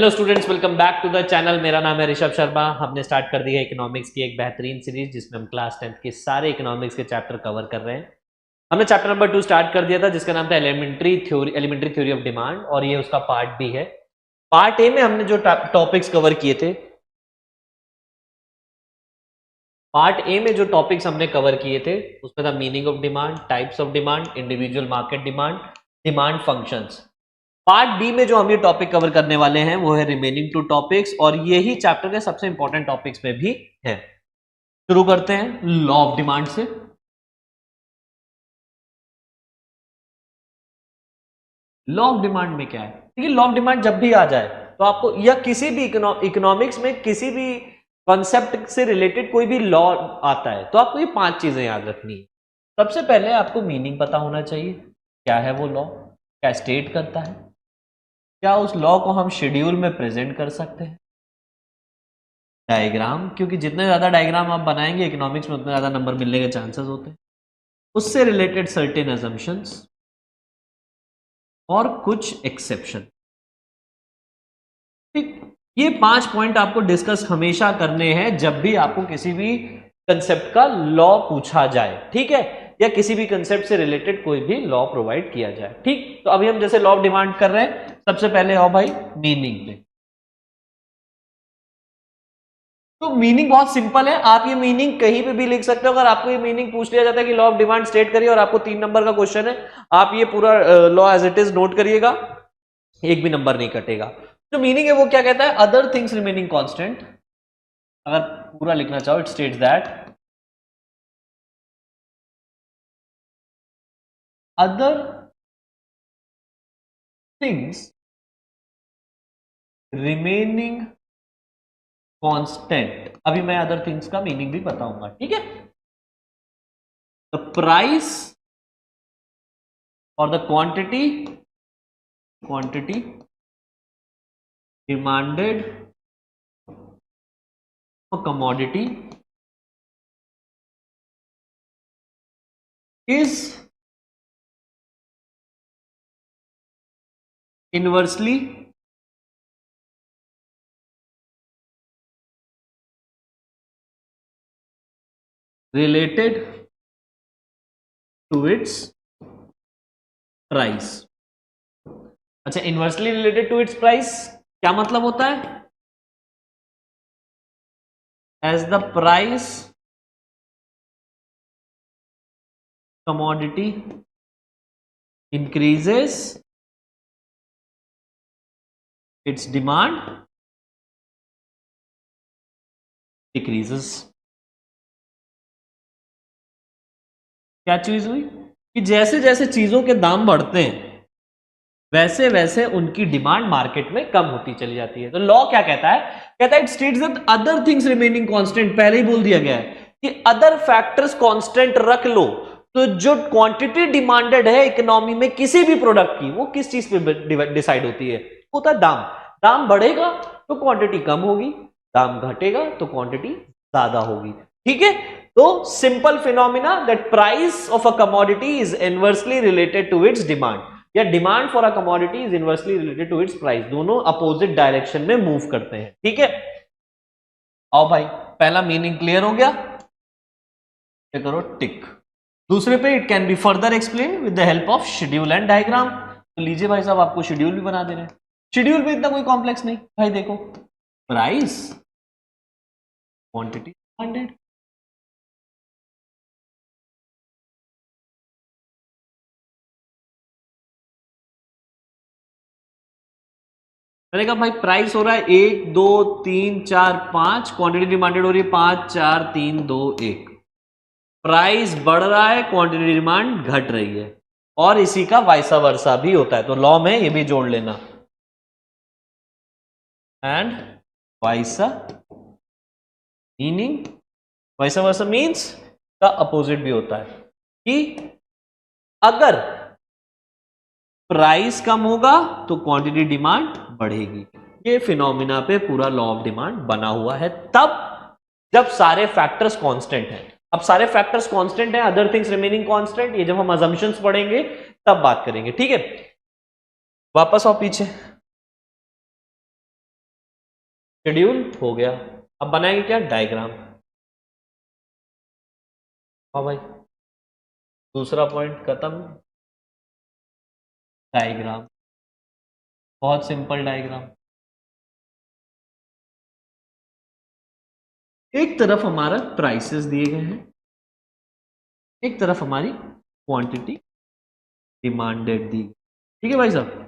Hello students, welcome back to the channel. मेरा नाम है ऋषभ शर्मा। हमने स्टार्ट कर दी है इकोनॉमिक्स की एक बेहतरीन सीरीज जिसमें हम क्लास 10th के सारे इकोनॉमिक्स के चैप्टर कवर कर रहे हैं। हमने चैप्टर नंबर 2 स्टार्ट कर दिया था जिसका नाम था एलिमेंट्री थ्योरी ऑफ डिमांड, और ये उसका पार्ट बी है। पार्ट ए में हमने जो टॉपिक्स कवर किए थे, पार्ट ए में जो टॉपिक्स हमने कवर किए थे उसमें था meaning of demand, types of demand, individual market demand, demand functions. Part B में जो हम ये टॉपिक कवर करने वाले हैं वो है रिमेनिंग 2 टॉपिक्स, और यही चैप्टर के सबसे इंपॉर्टेंट टॉपिक्स में भी है। शुरू करते हैं लॉ ऑफ डिमांड से। लॉ ऑफ डिमांड में क्या है? देखिए, लॉ ऑफ डिमांड जब भी आ जाए तो आपको, या किसी भी इकोनॉमिक्स में किसी भी कॉन्सेप्ट से रिलेटेड कोई भी लॉ आता है तो आपको ये 5 चीजें याद रखनी है। सबसे पहले आपको मीनिंग पता होना चाहिए, क्या है वो लॉ, क्या स्टेट करता है, क्या उस लॉ को हम शेड्यूल में प्रेजेंट कर सकते हैं। डायग्राम, क्योंकि जितने ज्यादा डायग्राम आप बनाएंगे इकोनॉमिक्स में उतने ज्यादा नंबर मिलने के चांसेस होते हैं। उससे रिलेटेड सर्टेन अजम्पशंस और कुछ एक्सेप्शन। ठीक, ये 5 पॉइंट आपको डिस्कस हमेशा करने हैं जब भी आपको किसी भी कंसेप्ट का लॉ पूछा जाए, ठीक है, या किसी भी कंसेप्ट से रिलेटेड कोई भी लॉ प्रोवाइड किया जाए। ठीक, तो अभी हम जैसे लॉ ऑफ डिमांड कर रहे हैं, सबसे पहले आओ भाई मीनिंग पे। तो मीनिंग बहुत सिंपल है, आप ये मीनिंग कहीं पे भी लिख सकते हो। अगर आपको ये मीनिंग पूछ लिया जाता है कि लॉ ऑफ डिमांड स्टेट करिए और आपको 3 नंबर का क्वेश्चन है, आप ये पूरा law as it is note करिएगा, एक भी नंबर नहीं कटेगा। जो मीनिंग है वो क्या कहता है? Other things remaining constant. अगर पूरा लिखना चाहो, it states that other things remaining constant. अभी मैं अदर थिंग्स का मीनिंग भी बताऊंगा, ठीक है। द प्राइस और the quantity demanded for commodity is inversely related to its price। अच्छा, inversely related to its price क्या मतलब होता है? As the price commodity increases, its demand decreases। क्या चीज हुई कि जैसे जैसे चीजों के दाम बढ़ते हैं वैसे वैसे उनकी डिमांड मार्केट में कम होती चली जाती है। तो लॉ क्या कहता है? कहता है it states that other things remaining constant. पहले ही बोल दिया गया है कि अदर फैक्टर्स कांस्टेंट रख लो तो जो क्वांटिटी डिमांडेड है इकोनॉमी में किसी भी प्रोडक्ट की, वो किस चीज पे डिसाइड होती है? होता है दाम। दाम बढ़ेगा तो क्वांटिटी कम होगी, दाम घटेगा तो क्वांटिटी ज्यादा होगी, ठीक है। तो simple phenomena that price of a commodity is inversely related to its demand, या demand for a commodity is inversely related to its price. दोनों अपोजिट डायरेक्शन में मूव करते हैं, ठीक है। आओ भाई, पहला मीनिंग क्लियर हो गया, ये करो टिक। दूसरे पे, it can be further explain with the help of schedule and diagram. तो लीजिए भाई साहब, आपको शेड्यूल भी बना दे रहे हैं। शेड्यूल में इतना कोई कॉम्प्लेक्स नहीं भाई, देखो प्राइस, क्वांटिटी, 100। मैंने कहा भाई प्राइस हो रहा है 1 2 3 4 5, क्वांटिटी डिमांडेड हो रही है 5 4 3 2 1। प्राइस बढ़ रहा है, क्वांटिटी डिमांड घट रही है, और इसी का वाइसा वर्सा भी होता है। तो लॉ में ये भी जोड़ लेना, एंड वाइसा, मीनिंग वाइसा वर्सा मीन्स का अपोजिट भी होता है कि अगर प्राइस कम होगा तो क्वांटिटी डिमांड बढ़ेगी। ये फिनोमिना पे पूरा लॉ ऑफ डिमांड बना हुआ है, तब जब सारे फैक्टर्स कांस्टेंट हैं। अब सारे फैक्टर्स कांस्टेंट हैं, अदर थिंग्स रिमेनिंग कांस्टेंट, ये जब हम अजम्पशंस पढ़ेंगे तब बात करेंगे, ठीक है। वापस आओ पीछे। शेड्यूल हो गया। अब बनाएंगे क्या, डायग्राम। हाँ भाई, दूसरा पॉइंट खत्म, डायग्राम, बहुत सिंपल डायग्राम। एक तरफ हमारा प्राइसेस दिए गए हैं, एक तरफ हमारी क्वांटिटी डिमांडेड दी, ठीक है भाई साहब।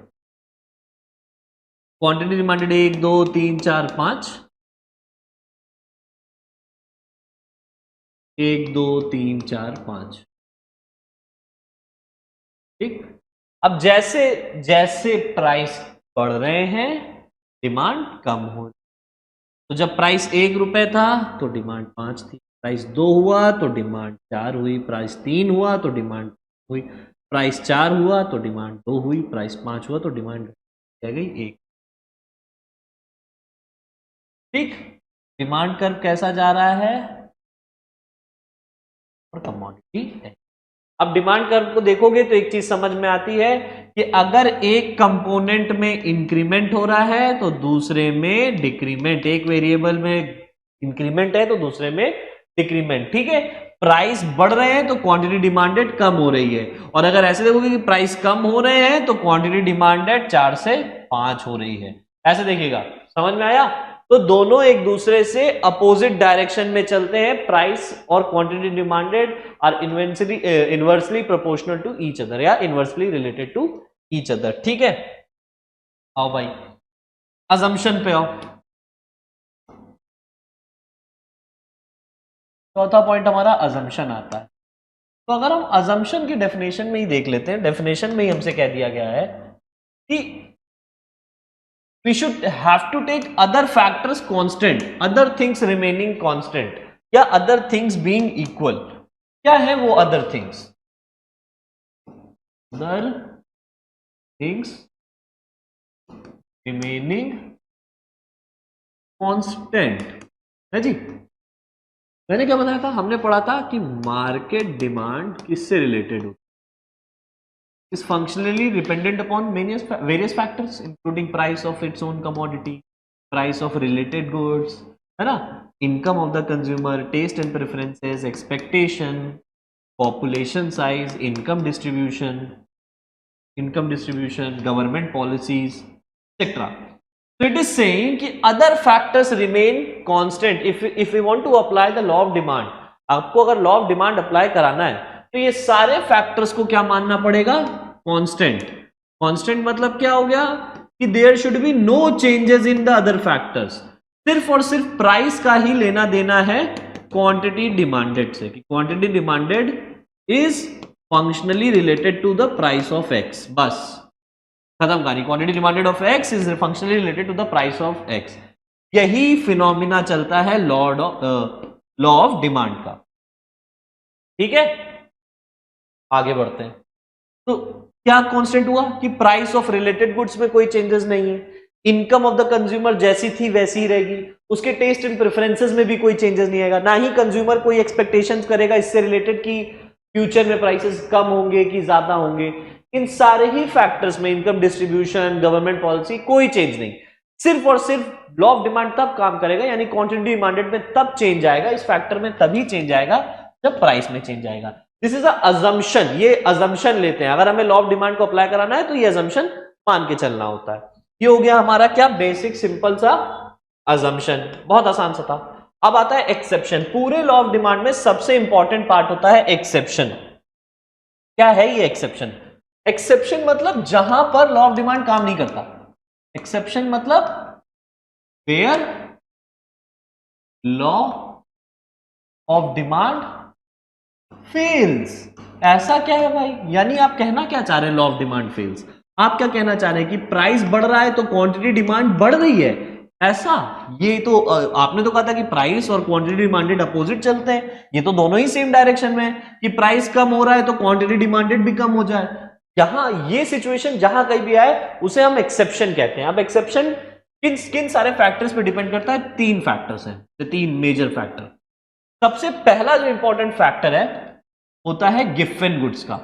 क्वांटिटी डिमांडेड 1 2 3 4 5, 1 2 3 4 5, ठीक। अब जैसे जैसे प्राइस बढ़ रहे हैं डिमांड कम हो, तो जब प्राइस 1 रुपए था तो डिमांड 5 थी, प्राइस 2 हुआ तो डिमांड 4 हुई, प्राइस 3 हुआ तो डिमांड हुई, प्राइस 4 हुआ तो डिमांड 2 हुई, प्राइस 5 हुआ तो डिमांड रह गई 1, ठीक। डिमांड कर्व कैसा जा रहा है, और कमोडिटी है। अब डिमांड कर्व को देखोगे तो एक चीज समझ में आती है कि अगर एक कंपोनेंट में इंक्रीमेंट हो रहा है तो दूसरे में डिक्रीमेंट, एक वेरिएबल में इंक्रीमेंट है तो दूसरे में डिक्रीमेंट, ठीक है। प्राइस बढ़ रहे हैं तो क्वांटिटी डिमांडेड कम हो रही है, और अगर ऐसे देखोगे कि प्राइस कम हो रहे हैं तो क्वांटिटी डिमांडेड 4 से 5 हो रही है, ऐसे देखिएगा। समझ में आया? तो दोनों एक दूसरे से अपोजिट डायरेक्शन में चलते हैं, प्राइस और quantity demanded are inversely proportional to each other या inversely related to each other, ठीक है। आओ भाई अजम्पशन पे आओ। चौथा पॉइंट हमारा अजम्पशन आता है। तो अगर हम अजम्पशन की डेफिनेशन में ही देख लेते हैं, डेफिनेशन में ही हमसे कह दिया गया है कि we should have to take other factors constant, other things remaining constant या other things being equal। क्या है वो other things? other things remaining constant है जी। मैंने क्या बताया था, हमने पढ़ा था कि मार्केट डिमांड किससे रिलेटेड हो, is functionally dependent upon various factors including price of its own commodity, price of related goods, है ना, income of the consumer, taste and preferences, expectation, population size, income distribution, government policies, etc. So it is saying कि other factors remain constant if we want to apply the law of demand। आपको अगर law of demand apply कराना है तो ये सारे factors को क्या मानना पड़ेगा, कांस्टेंट। कांस्टेंट मतलब क्या हो गया कि there should be no changes in the other factors, सिर्फ और सिर्फ प्राइस का ही लेना देना है क्वांटिटी डिमांडेड से, कि quantity demanded is functionally related to the price of X, बस खत्म कहानी। Quantity demanded of X is functionally related to the price of X. यही फिनोमिना चलता है लॉ ऑफ डिमांड का, ठीक है। आगे बढ़ते हैं। तो क्या कांस्टेंट हुआ कि प्राइस ऑफ रिलेटेड गुड्स में कोई चेंजेस नहीं है, इनकम ऑफ द कंज्यूमर जैसी थी वैसी ही रहेगी, उसके टेस्ट एंड प्रेफरेंसेस में भी कोई चेंजेस नहीं आएगा, ना ही कंज्यूमर कोई एक्सपेक्टेशंस करेगा इससे रिलेटेड कि फ्यूचर में प्राइसेस कम होंगे कि ज्यादा होंगे। इन सारे ही फैक्टर्स में, इनकम डिस्ट्रीब्यूशन, गवर्नमेंट पॉलिसी, कोई चेंज नहीं। सिर्फ और सिर्फ लॉ ऑफ डिमांड तब काम करेगा, यानी क्वांटिटी डिमांडेड में तब चेंज आएगा, इस फैक्टर में तभी चेंज आएगा जब प्राइस में चेंज आएगा। दिस इज अजम्पशन, ये अजम्पशन लेते हैं। अगर हमें लॉ ऑफ डिमांड को अप्लाई कराना है तो ये अजम्पशन मान के चलना होता है। ये हो गया हमारा क्या, बेसिक सिंपल सा अजम्पशन, बहुत आसान सा था। अब आता है एक्सेप्शन। पूरे लॉ ऑफ डिमांड में सबसे इंपॉर्टेंट पार्ट होता है एक्सेप्शन। क्या है ये एक्सेप्शन? एक्सेप्शन मतलब जहां पर लॉ ऑफ डिमांड काम नहीं करता। एक्सेप्शन मतलब where law of demand fails. ऐसा क्या है भाई, यानी आप कहना क्या चाह रहे हैं लॉ ऑफ डिमांड फेल्स? आप क्या कहना चाह रहे हैं कि प्राइस बढ़ रहा है तो क्वांटिटी डिमांड बढ़ रही है, ऐसा? ये तो आपने तो कहा था कि प्राइस और क्वांटिटी डिमांडेड अपोजिट चलते हैं, ये तो दोनों ही सेम डायरेक्शन में है कि प्राइस कम हो रहा है तो क्वांटिटी डिमांडेड भी कम हो जाए। यहां ये सिचुएशन जहां कहीं भी आए उसे हम एक्सेप्शन कहते हैं। अब एक्सेप्शन किन किन सारे फैक्टर्स पे डिपेंड करता है? 3 फैक्टर्स हैं, 3 मेजर फैक्टर। सबसे पहला जो इंपॉर्टेंट फैक्टर है होता है गिवन गुड्स का,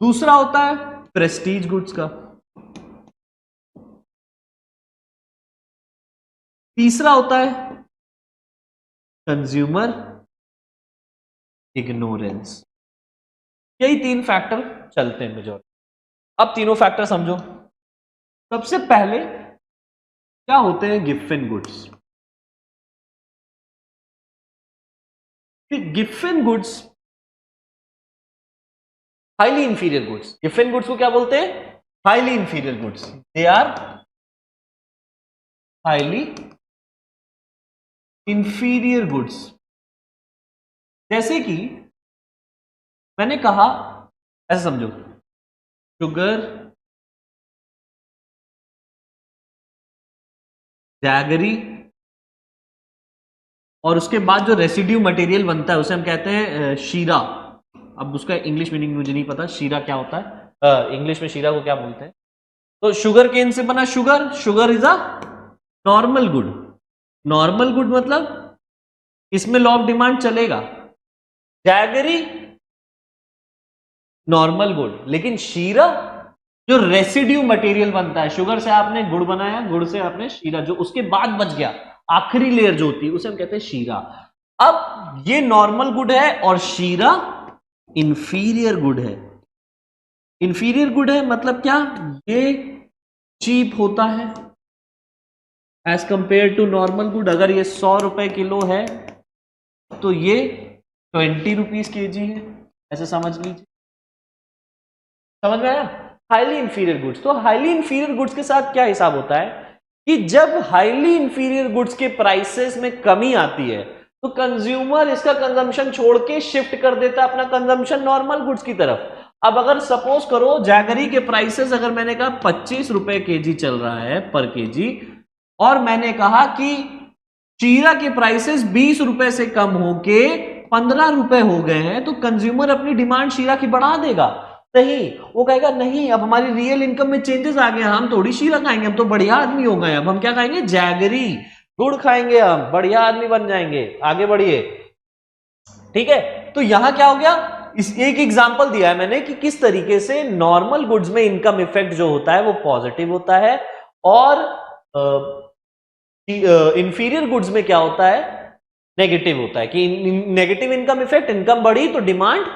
दूसरा होता है प्रेस्टीज गुड्स का, तीसरा होता है कंज्यूमर इग्नोरेंस। यही 3 फैक्टर चलते हैं मेजॉरिटी। अब तीनों फैक्टर समझो। सबसे पहले क्या होते हैं Giffen goods. Giffen goods highly inferior goods. Giffen goods को क्या बोलते हैं? Highly inferior goods. They are highly inferior goods. जैसे कि मैंने कहा, ऐसे समझो, शुगर, जैगरी, और उसके बाद जो रेसिड्यू मटेरियल बनता है उसे हम कहते हैं शीरा। अब उसका इंग्लिश मीनिंग मुझे नहीं पता, शीरा क्या होता है इंग्लिश में, शीरा को क्या बोलते हैं। तो शुगर केन से बना sugar, sugar is a normal good. Normal good मतलब इसमें लॉ ऑफ डिमांड चलेगा। जैगरी नॉर्मल गुड, लेकिन शीरा जो रेसिड्यू मटेरियल बनता है, शुगर से आपने गुड़ बनाया, गुड़ से आपने शीरा, जो उसके बाद बच गया आखिरी लेयर जो होती है उसे हम कहते हैं शीरा। अब ये नॉर्मल गुड है और शीरा इंफीरियर गुड है। इंफीरियर गुड है मतलब क्या? ये चीप होता है as compare to normal good. अगर ये 100 रुपए किलो है तो ये 20 रुपीज केजी है, ऐसे समझ लीजिए। समझ में आया? Highly inferior goods. तो हाईली इंफीरियर गुड्स के साथ क्या हिसाब होता है कि जब हाईली इंफीरियर गुड्स के प्राइसेस में कमी आती है तो कंज्यूमर इसका कंजम्पशन छोड़ के शिफ्ट कर देता है अपना कंजम्पशन नॉर्मल गुड्स की तरफ। अब अगर सपोज करो जैगरी के प्राइसेस, अगर मैंने कहा 25 रुपए केजी चल रहा है पर केजी, और मैंने कहा कि शीरा के प्राइसेस 20 रुपए से कम होके 15 रुपए हो गए हैं, तो कंज्यूमर अपनी डिमांड शीरा की बढ़ा देगा? नहीं, वो कहेगा नहीं, अब हमारी रियल इनकम में चेंजेस आ गए, हम थोड़ी शीरा खाएंगे, हम तो बढ़िया आदमी हो गए, अब हम क्या खाएंगे? जैगरी गुड़ खाएंगे, हम बढ़िया आदमी बन जाएंगे। आगे बढ़िए, ठीक है। तो यहां क्या हो गया, इस एक एग्जांपल दिया है मैंने कि किस तरीके से नॉर्मल गुड्स में इनकम इफेक्ट जो होता है वो पॉजिटिव होता है, और इंफीरियर गुड्स में क्या होता है? नेगेटिव होता है कि नेगेटिव इनकम इफेक्ट, इनकम बढ़ी तो डिमांड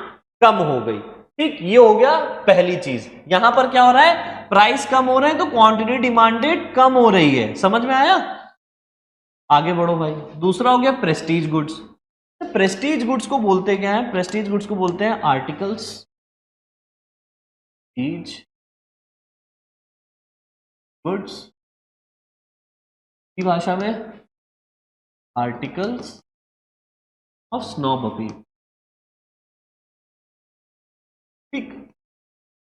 कम हो गई। ठीक, ये हो गया पहली चीज। यहां पर क्या हो रहा है? प्राइस कम हो रहे हैं तो क्वांटिटी डिमांडेड कम हो रही है। समझ में आया? आगे बढ़ो भाई। दूसरा हो गया प्रेस्टीज गुड्स। प्रेस्टीज गुड्स को बोलते क्या है? प्रेस्टीज गुड्स को बोलते हैं आर्टिकल्स गुड्स की भाषा में आर्टिकल्स ऑफ स्नॉब अपील। ठीक,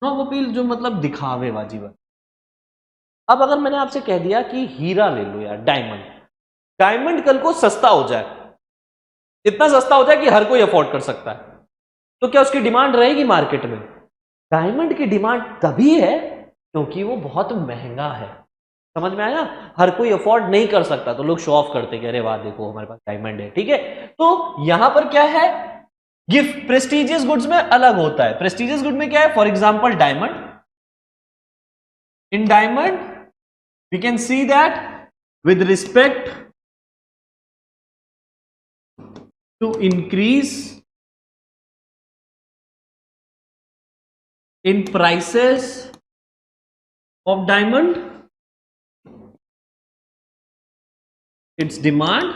स्नॉब अपील जो मतलब दिखावे बाजी बात। अब अगर मैंने आपसे कह दिया कि हीरा ले लो यार, डायमंड, डायमंड कल को सस्ता हो जाए, इतना सस्ता हो जाए कि हर कोई अफोर्ड कर सकता है, तो क्या उसकी डिमांड रहेगी मार्केट में? डायमंड की डिमांड तभी है क्योंकि वो बहुत महंगा है। समझ में आया? हर कोई अफोर्ड नहीं कर सकता तो लोग शो ऑफ करते कि अरे वाह देखो हमारे पास डायमंड है। ठीक है, तो यहां पर क्या है? गिफ्ट प्रेस्टिजियस गुड्स में अलग होता है। प्रेस्टिजियस गुड में क्या है? For example diamond. In diamond we can see that with respect to increase in prices of diamond, its demand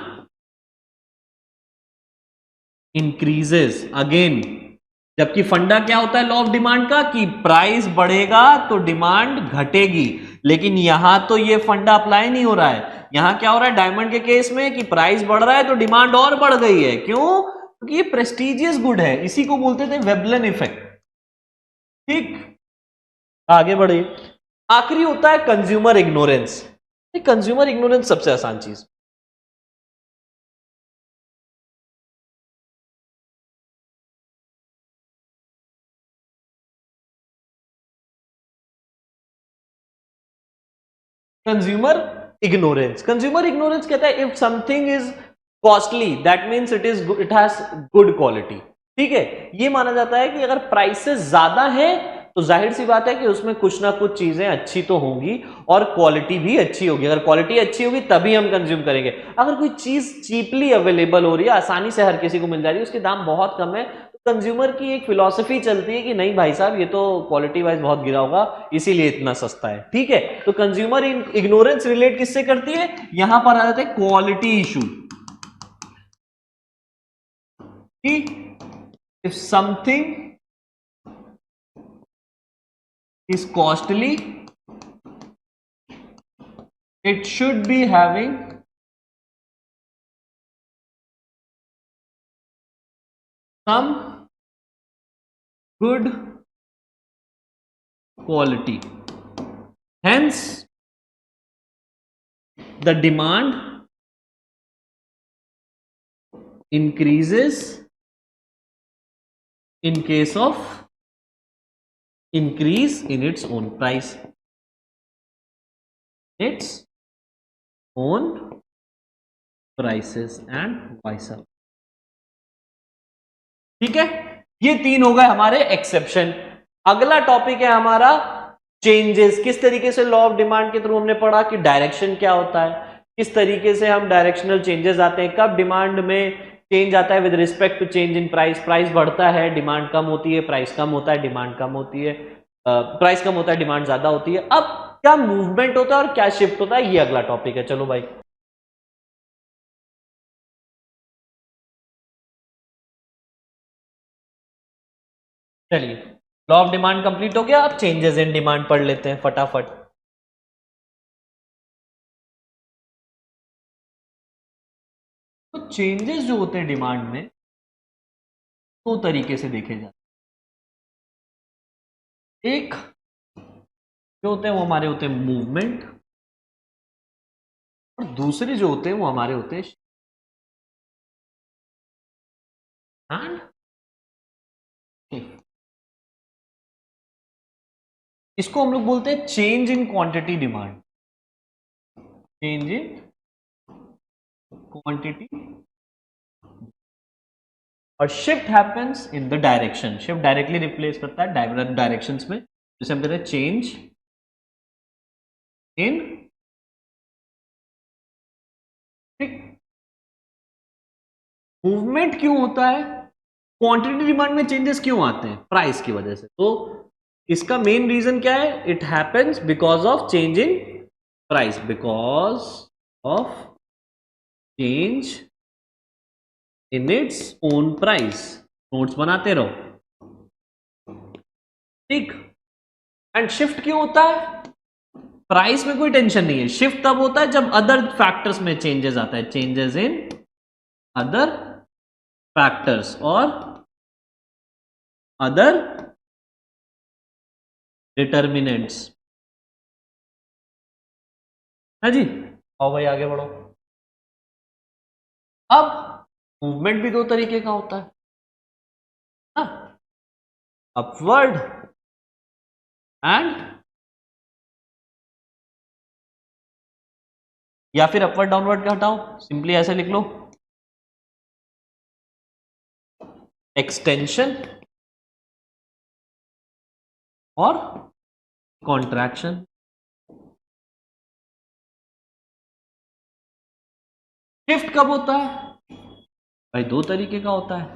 increases again। जबकि फंडा क्या होता है लॉ ऑफ डिमांड का? कि प्राइस बढ़ेगा तो डिमांड घटेगी, लेकिन यहां तो ये फंडा अप्लाई नहीं हो रहा है। यहां क्या हो रहा है डायमंड के केस में कि प्राइस बढ़ रहा है तो डिमांड और बढ़ गई है। क्यों? क्योंकि ये प्रेस्टिजियस गुड है, इसी को बोलते थे वेबलन इफेक्ट। ठीक, आगे बढ़े। आखिरी होता है कंज्यूमर इग्नोरेंस। कंज्यूमर इग्नोरेंस सबसे आसान चीज। कंज्यूमर इग्नोरेंस कहता है if something is costly that means it has good quality. ठीक है, ये माना जाता है कि अगर प्राइसेस ज्यादा है तो जाहिर सी बात है कि उसमें कुछ ना कुछ चीजें अच्छी तो होंगी और क्वालिटी भी अच्छी होगी। अगर क्वालिटी अच्छी होगी तभी हम कंज्यूम करेंगे। अगर कोई चीज चीपली अवेलेबल हो रही है, आसानी से हर किसी को मिल जा रही है, उसके दाम बहुत कम है, तो कंज्यूमर की एक फिलॉसफी चलती है कि नहीं भाई साहब ये तो क्वालिटी वाइज बहुत गिरा होगा इसीलिए इतना सस्ता है। ठीक है, तो कंज्यूमर इग्नोरेंस रिलेट किससे करती है? यहां पर आ जाते हैं quality issue. If something is costly, it should be having some good quality. Hence, the demand increases in case of increase in its own price. Its own prices and vice versa. ठीक है, ये तीन हो गए हमारे exception. अगला topic है हमारा चेंजेस। किस तरीके से लॉ ऑफ डिमांड के थ्रू हमने पढ़ा कि डायरेक्शन क्या होता है, किस तरीके से हम डायरेक्शनल चेंजेस आते हैं, कब डिमांड में चेंज आता है with respect to change in price. Price बढ़ता है, डिमांड कम होती है, प्राइस कम होता है, डिमांड कम होती है, प्राइस कम होता है, डिमांड ज्यादा होती है। अब क्या मूवमेंट होता है और क्या शिफ्ट होता है, ये अगला टॉपिक है। चलो भाई, चलिए लॉ ऑफ डिमांड कंप्लीट हो गया, अब चेंजेस इन डिमांड पढ़ लेते हैं फटाफट। तो चेंजेस जो होते हैं डिमांड में दो तरीके से देखे जाते हैं। एक जो होते हैं वो हमारे होते हैं मूवमेंट, और दूसरे जो होते हैं वो हमारे होते हैं एंड शिफ्ट। इसको हम लोग बोलते हैं change in quantity demand. Change in quantity और shift happens in the direction. Shift directly replace करता है डायरेक्शंस में, जैसे हम कहते हैं चेंज इन मूवमेंट। क्यों होता है? क्वांटिटी डिमांड में चेंजेस क्यों आते हैं? प्राइस की वजह से। तो इसका मेन रीजन क्या है? It happens because of change in price, because of change in its own price. Notes बनाते रहो, ठीक। एंड शिफ्ट क्यों होता है? प्राइस में कोई टेंशन नहीं है, शिफ्ट तब होता है जब अदर फैक्टर्स में चेंजेस आता है, चेंजेस इन अदर फैक्टर्स और अदर डिटर्मिनेंट्स। है जी, आओ भाई आगे बढ़ो। अब मूवमेंट भी दो तरीके का होता है ना, अपवर्ड एंड, या फिर अपवर्ड डाउनवर्ड का हटाओ, सिंपली ऐसे लिख लो, एक्सटेंशन और कॉन्ट्रैक्शन। शिफ्ट कब होता है भाई? दो तरीके का होता है,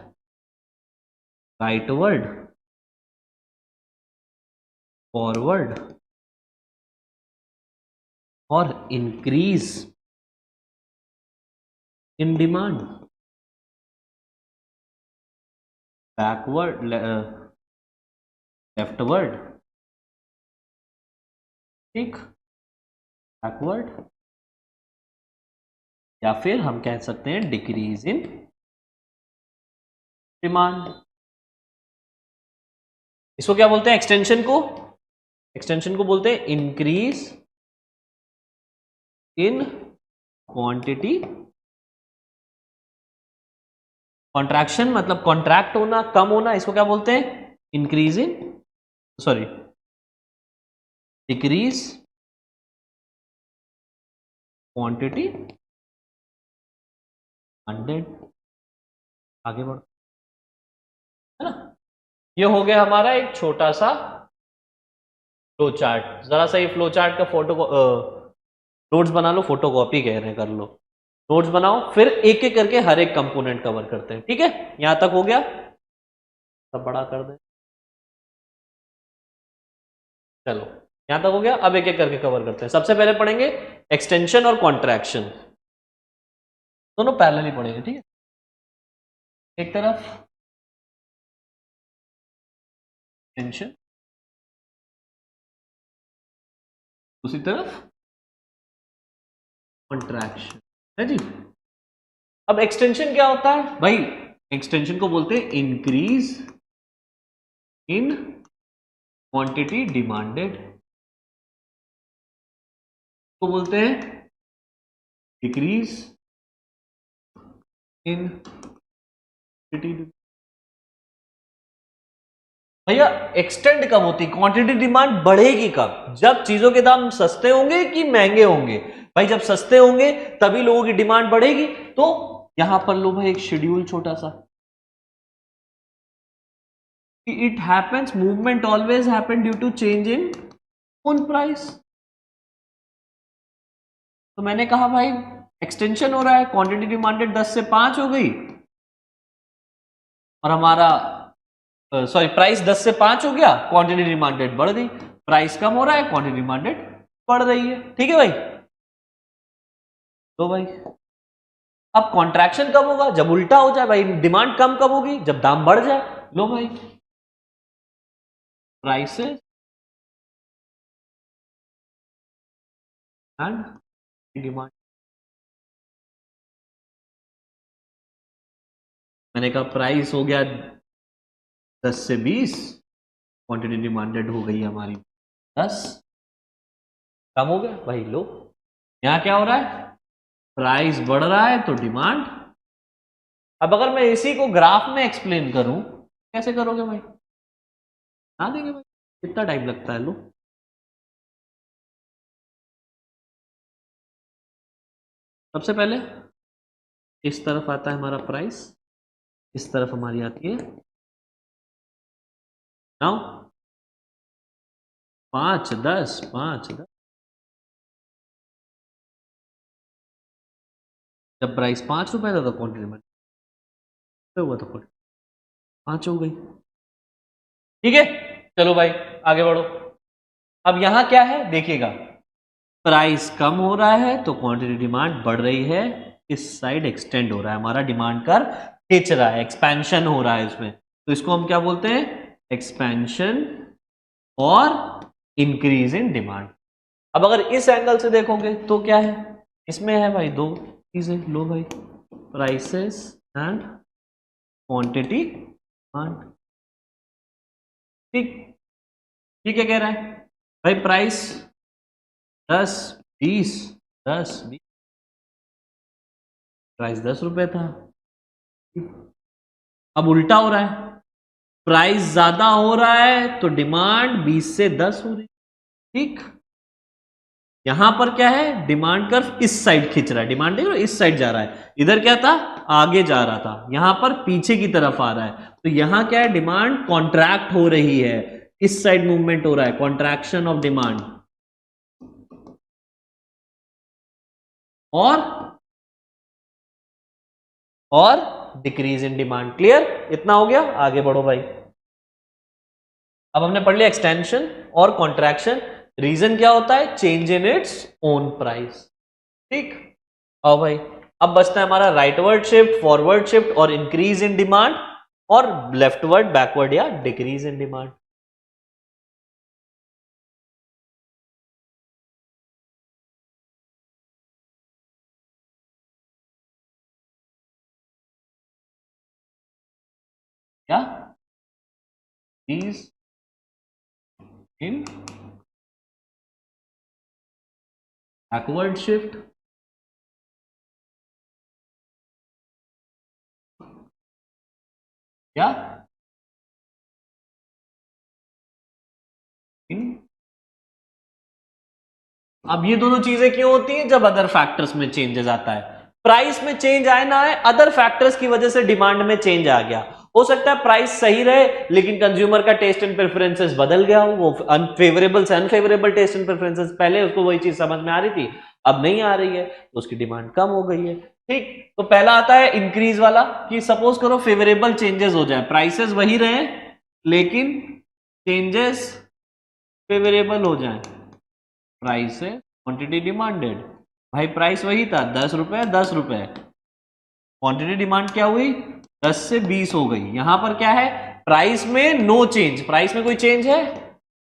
राइटवर्ड, फॉरवर्ड, और increase in demand, backward, leftward, ठीक, बैकवर्ड, या फिर हम कह सकते हैं डिक्रीज इन डिमांड। इसको क्या बोलते हैं? एक्सटेंशन को, एक्सटेंशन को बोलते हैं इंक्रीज इन क्वांटिटी। कॉन्ट्रैक्शन मतलब कॉन्ट्रैक्ट होना, कम होना, इसको क्या बोलते हैं? Increase in, sorry, decrease quantity 100। आगे बढ़ो, है ना। ये हो गया हमारा एक छोटा सा फ्लो चार्ट, जरा सा ये फ्लो चार्ट का फोटो नोट्स बना लो, फोटो कॉपी कह रहे हैं, कर लो, नोट्स बनाओ, फिर एक एक करके हर एक कंपोनेंट कवर करते हैं, ठीक है। यहां तक हो गया, सब बड़ा कर दे, चलो यहां तक हो गया। अब एक एक करके कवर करते हैं। सबसे पहले पढ़ेंगे एक्सटेंशन और कॉन्ट्रैक्शन, दोनों पैरेलल ही पढ़ेंगे, ठीक है। एक तरफ एक्सटेंशन, दूसरी तरफ कॉन्ट्रैक्शन, है जी। अब एक्सटेंशन क्या होता है भाई? एक्सटेंशन को बोलते हैं इंक्रीज इन क्वांटिटी डिमांडेड, को बोलते हैं डिक्रीज इन क्वांटिटी। भैया एक्सटेंड कब होती? क्वांटिटी डिमांड बढ़ेगी कब? जब चीजों के दाम सस्ते होंगे कि महंगे होंगे? भाई जब सस्ते होंगे तभी लोगों की डिमांड बढ़ेगी। तो यहां पर लो भाई एक शेड्यूल छोटा सा, it happens, movement always happen due to change in own price. तो मैंने कहा भाई एक्सटेंशन हो रहा है, क्वांटिटी डिमांडेड 10 से 5 हो गई और हमारा सॉरी प्राइस 10 से 5 हो गया, क्वांटिटी डिमांडेड बढ़ गई, प्राइस कम हो रहा है, क्वांटिटी डिमांडेड बढ़ रही है, ठीक है भाई। तो भाई अब कॉन्ट्रैक्शन कब होगा? जब उल्टा हो जाए भाई, डिमांड कम कब होगी? जब दाम बढ़ जाए। लो भाई प्राइसेस एंड डिमांड, मैंने कहा प्राइस हो गया 10 से 20, क्वांटिटी डिमांडेड हो गई हमारी 10, कम हो गया भाई। लो यहां क्या हो रहा है? प्राइस बढ़ रहा है तो डिमांड। अब अगर मैं इसी को ग्राफ में एक्सप्लेन करूं, कैसे करोगे भाई? ना देंगे भाई, कितना टाइम लगता है। लो सबसे पहले इस तरफ आता है हमारा प्राइस, इस तरफ हमारी आती है नाउ 5 10 5 10। जब प्राइस 5 रुपए था तो क्वांटिटी में हुआ तो क्वांटिटी 5 हो गई, ठीक है। चलो भाई आगे बढ़ो। अब यहां क्या है देखिएगा, प्राइस कम हो रहा है तो क्वांटिटी डिमांड बढ़ रही है, इस साइड एक्सटेंड हो रहा है, हमारा डिमांड कर्व खींच रहा है, एक्सपेंशन हो रहा है इसमें। तो इसको हम क्या बोलते हैं? एक्सपेंशन और इंक्रीज इन डिमांड। अब अगर इस एंगल से देखोगे तो क्या है? इसमें है भाई दो चीजें, लो भाई प्राइसेस एंड क्वांटिटी डिमांड, ठीक। ये क्या कह रहा है भाई? प्राइस 10 20 10 20, प्राइस 10 रुपए था, अब उल्टा हो रहा है, प्राइस ज्यादा हो रहा है तो डिमांड 20 से 10 हो रही, ठीक। यहां पर क्या है? डिमांड कर्व इस साइड खींच रहा है, डिमांड देख रहे हो इस साइड जा रहा है, इधर क्या था? आगे जा रहा था, यहां पर पीछे की तरफ आ रहा है। तो यहां क्या है? डिमांड कॉन्ट्रैक्ट हो रही है, इस साइड मूवमेंट हो रहा है, कॉन्ट्रैक्शन ऑफ डिमांड और डिक्रीज इन डिमांड। क्लियर? इतना हो गया, आगे बढ़ो भाई। अब हमने पढ़ लिया एक्सटेंशन और कॉन्ट्रैक्शन, रीजन क्या होता है? Change in its own price, ठीक। आओ भाई, अब बचता है हमारा राइटवर्ड शिफ्ट, फॉरवर्ड शिफ्ट और इंक्रीज इन डिमांड, और लेफ्टवर्ड बैकवर्ड या डिक्रीज इन डिमांड। क्या? इंक्रीज इन बैकवर्ड शिफ्ट, क्या इन। अब ये दोनों चीजें क्यों होती हैं? जब अदर फैक्टर्स में चेंजेस आता है, प्राइस में चेंज आए ना आए, अदर फैक्टर्स की वजह से डिमांड में चेंज आ गया, हो सकता है प्राइस सही रहे लेकिन कंज्यूमर का टेस्ट एंड प्रेफरेंसेस बदल गया हो, वो अनफेवरेबल से अनफेवरेबल टेस्ट एंड प्रेफरेंसेस, पहले उसको वही चीज समझ में आ रही थी अब नहीं आ रही है तो उसकी डिमांड कम हो गई है। ठीक, तो पहला आता है इंक्रीज वाला कि सपोज करो फेवरेबल चेंजेस हो जाए, प्राइसेस वही रहे लेकिन चेंजेस फेवरेबल हो जाए, प्राइस है क्वांटिटी डिमांडेड, भाई प्राइस वही था 10 रुपए 10 रुपए, क्वांटिटी डिमांड क्या हुई 10 से 20 हो गई। यहां पर क्या है प्राइस में नो चेंज, प्राइस में कोई चेंज है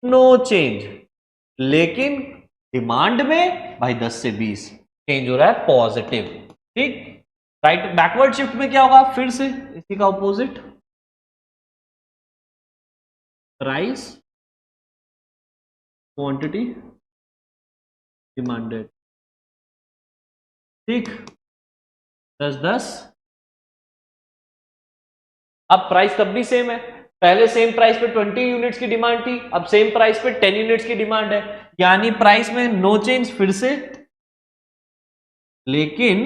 नो चेंज, लेकिन डिमांड में भाई 10 से 20 चेंज हो रहा है पॉजिटिव। ठीक, राइट, बैकवर्ड शिफ्ट में क्या होगा फिर से इसी का ऑपोजिट, प्राइस क्वांटिटी डिमांडेड। ठीक, 10 10, अब प्राइस तब भी सेम है, पहले सेम प्राइस पे 20 यूनिट्स की डिमांड थी, अब सेम प्राइस पे 10 यूनिट्स की डिमांड है, यानी प्राइस में नो चेंज फिर से, लेकिन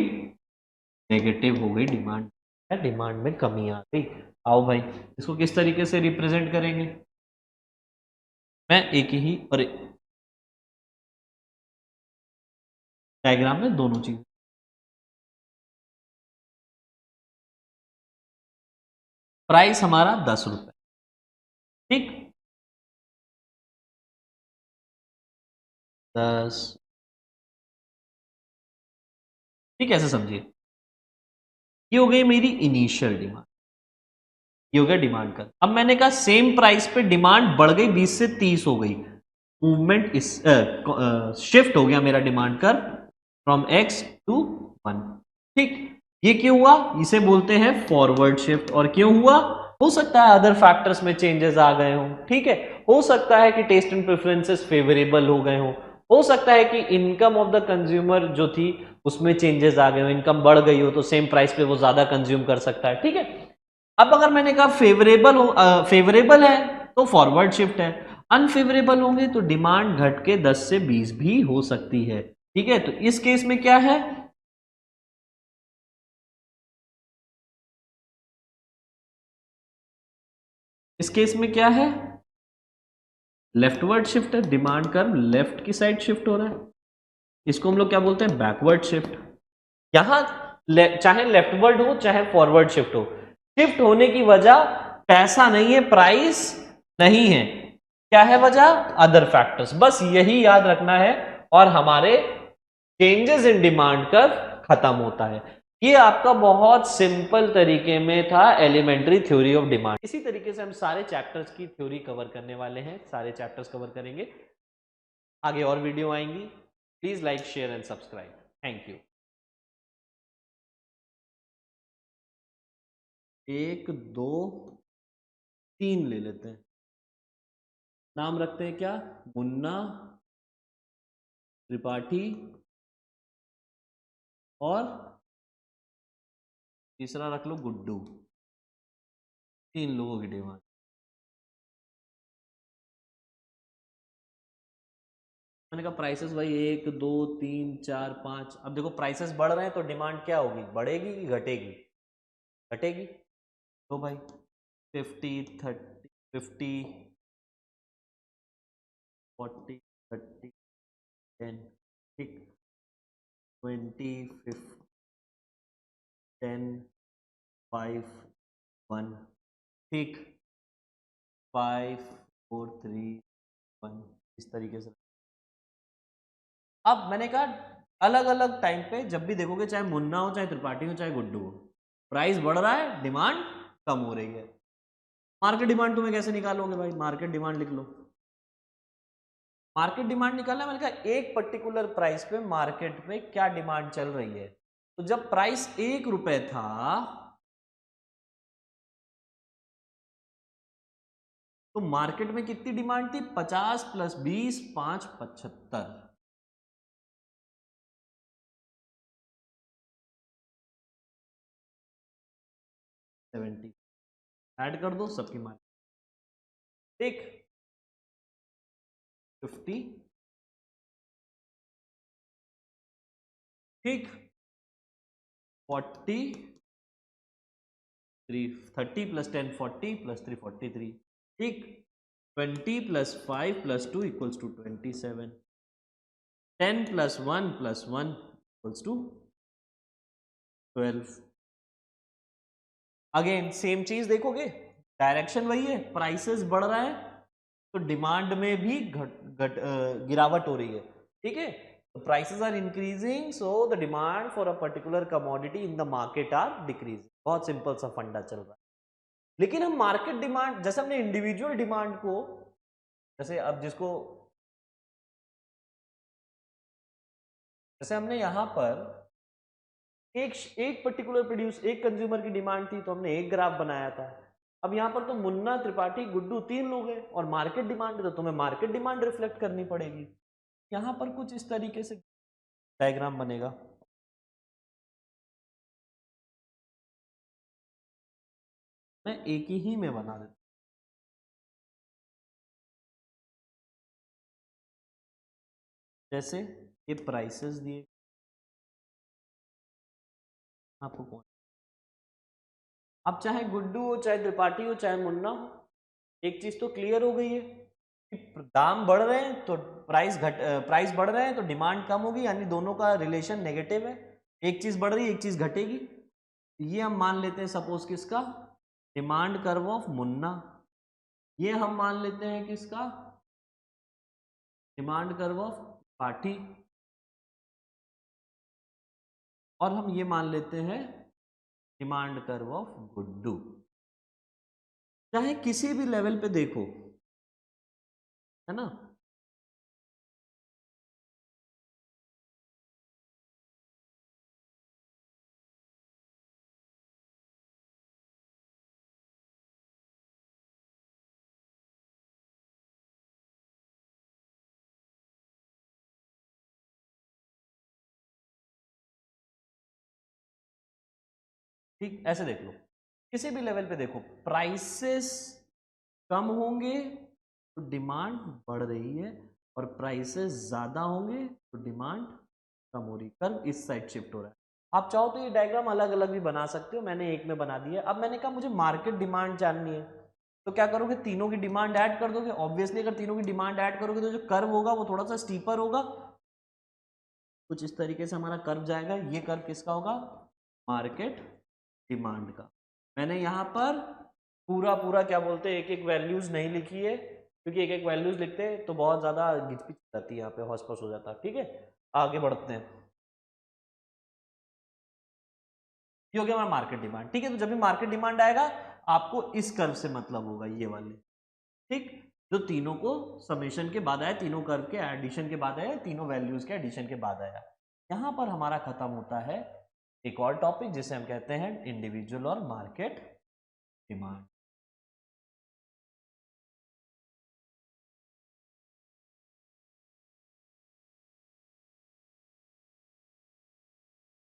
नेगेटिव हो गई डिमांड, डिमांड में कमी आ गई। आओ भाई इसको किस तरीके से रिप्रेजेंट करेंगे, मैं एक ही और डायग्राम में दोनों चीज, प्राइस हमारा 10 रुपए, ठीक, 10, ठीक, ऐसे समझिए ये हो गई मेरी इनिशियल डिमांड, ये हो गया डिमांड का। अब मैंने कहा सेम प्राइस पे डिमांड बढ़ गई 20 से 30 हो गई, मूवमेंट इस शिफ्ट हो गया मेरा डिमांड कर फ्रॉम एक्स टू 1। ठीक, ये क्यों हुआ, इसे बोलते हैं फॉरवर्ड शिफ्ट। और क्यों हुआ, हो सकता है अदर फैक्टर्स में चेंजेस आ गए हो, ठीक है, हो सकता है कि टेस्ट एंड प्रेफरेंसेस फेवरेबल हो गए हो सकता है कि इनकम ऑफ द कंज्यूमर जो थी उसमें चेंजेस आ गए हो, इनकम बढ़ गई हो तो सेम प्राइस पे वो ज्यादा कंज्यूम कर सकता है। ठीक है, अब अगर मैंने कहा फेवरेबल हो, फेवरेबल है तो फॉरवर्ड शिफ्ट है, अनफेवरेबल होंगे तो डिमांड घट के 10 से 20 भी हो सकती है। ठीक है, तो इस केस में क्या है, इस केस में क्या है, लेफ्टवर्ड शिफ्ट है, डिमांड कर्व लेफ्ट की साइड शिफ्ट हो रहा है, इसको हम लोग क्या बोलते हैं बैकवर्ड शिफ्ट। यहां चाहे लेफ्टवर्ड हो चाहे फॉरवर्ड शिफ्ट हो, शिफ्ट होने की वजह पैसा नहीं है, प्राइस नहीं है, क्या है वजह, अदर फैक्टर्स, बस यही याद रखना है और हमारे चेंजेस इन डिमांड कर्व खत्म होता है। ये आपका बहुत सिंपल तरीके में था एलिमेंट्री थ्योरी ऑफ डिमांड। इसी तरीके से हम सारे चैप्टर्स की थ्योरी कवर करने वाले हैं, सारे चैप्टर्स कवर करेंगे, आगे और वीडियो आएंगी। Please like share and subscribe, thank you. 1 2 3 ले लेते हैं, नाम रखते हैं क्या, मुन्ना, त्रिपाठी और तीसरा रख लो गुड्डू, 3 लोगों की डिमांड। मैंने कहा प्राइसेस भाई 1 2 3 4 5, अब देखो प्राइसेस बढ़ रहे हैं तो डिमांड क्या होगी, बढ़ेगी कि घटेगी, घटेगी, तो भाई 50 30 50 40 30 10, ठीक, 20 50 10 5 1, ठीक, 5 4 3 1, इस तरीके से। अब मैंने कहा अलग अलग टाइम पे जब भी देखोगे, चाहे मुन्ना हो चाहे त्रिपाठी हो चाहे गुड्डू हो, प्राइस बढ़ रहा है डिमांड कम हो रही है। मार्केट डिमांड तुम्हें कैसे निकालोगे भाई, मार्केट डिमांड लिख लो, मार्केट डिमांड निकालना, मैंने कहा एक पर्टिकुलर प्राइस पे मार्केट में क्या डिमांड चल रही है, तो जब प्राइस 1 रुपए था तो मार्केट में कितनी डिमांड थी, 50 प्लस 20 5 75, 70, ऐड कर दो सबकी मार्केट, ठीक, 50, ठीक, 40 30 प्लस 10 40 प्लस 3 43, ठीक। 20 plus 5 plus 2 equals to 27, 10 plus 1 plus 1 equals to 12। Again same चीज देखोगे, डायरेक्शन वही है, प्राइसेस बढ़ रहा है तो डिमांड में भी गिरावट हो रही है, ठीक है। Prices are increasing so the demand for a particular commodity in the market are decreasing. बहुत सिंपल सा फंडा चल रहा है। लेकिन हम मार्केट डिमांड, जैसे हमने इंडिविजुअल डिमांड को, जैसे अब जिसको, जैसे हमने यहां पर एक पर्टिकुलर एक कंज्यूमर की डिमांड थी तो हमने एक ग्राफ बनाया था। अब यहाँ पर तो मुन्ना, त्रिपाठी, गुड्डू 3 लोग हैं और मार्केट डिमांड है तो तुम्हें मार्केट डिमांड रिफ्लेक्ट करनी पड़ेगी। यहाँ पर कुछ इस तरीके से डायग्राम बनेगा। मैं एक ही में बना देता हूँ। जैसे ये प्राइसेस दिए आपको, कौन, अब चाहे गुड्डू हो, चाहे त्रिपाठी हो, चाहे मुन्ना हो, एक चीज तो क्लियर हो गई है कि दाम बढ़ रहे हैं तो प्राइस बढ़ रहे हैं तो डिमांड कम होगी, यानी दोनों का रिलेशन नेगेटिव है। एक चीज बढ़ रही है, एक चीज घटेगी। ये हम मान लेते हैं सपोज किसका, डिमांड कर्व ऑफ मुन्ना। ये हम मान लेते हैं किसका, डिमांड कर्व ऑफ त्रिपाठी। और हम ये मान लेते हैं डिमांड कर्व ऑफ गुड्डू। चाहे किसी भी लेवल पे देखो, है ना, ठीक ऐसे देख लो, किसी भी लेवल पे देखो, प्राइसेस कम होंगे तो डिमांड बढ़ रही है और प्राइसेस ज्यादा होंगे तो डिमांड कम हो रही, कर्व इस साइड शिफ्ट हो रहा है। आप चाहो तो ये डायग्राम अलग अलग भी बना सकते हो, मैंने एक में बना दिया। अब मैंने कहा मुझे मार्केट डिमांड जाननी है, तो क्या करोगे, तीनों की डिमांड ऐड कर दोगे। ऑब्वियसली अगर तीनों की डिमांड ऐड करोगे तो जो कर्व होगा वो थोड़ा सा स्टीपर होगा, कुछ इस तरीके से हमारा कर्व जाएगा। ये कर्व किसका होगा, मार्केट डिमांड का। मैंने यहाँ पर पूरा पूरा क्या बोलते हैं, एक एक वैल्यूज नहीं लिखी है, क्योंकि एक एक वैल्यूज लिखते हैं तो बहुत ज्यादा घिचपिच जाती है, यहाँ पे हौस-पौस हो जाता है। ठीक है, आगे बढ़ते हैं। ये हो गया हमारा मार्केट डिमांड। ठीक है, तो जब भी मार्केट डिमांड आएगा आपको इस कर्व से मतलब होगा, ये वाले, ठीक, जो तीनों को समेशन के बाद आया, तीनों कर्व के एडिशन के बाद आया, तीनों वैल्यूज के एडिशन के बाद आया। यहां पर हमारा खत्म होता है एक और टॉपिक जिसे हम कहते हैं इंडिविजुअल और मार्केट डिमांड।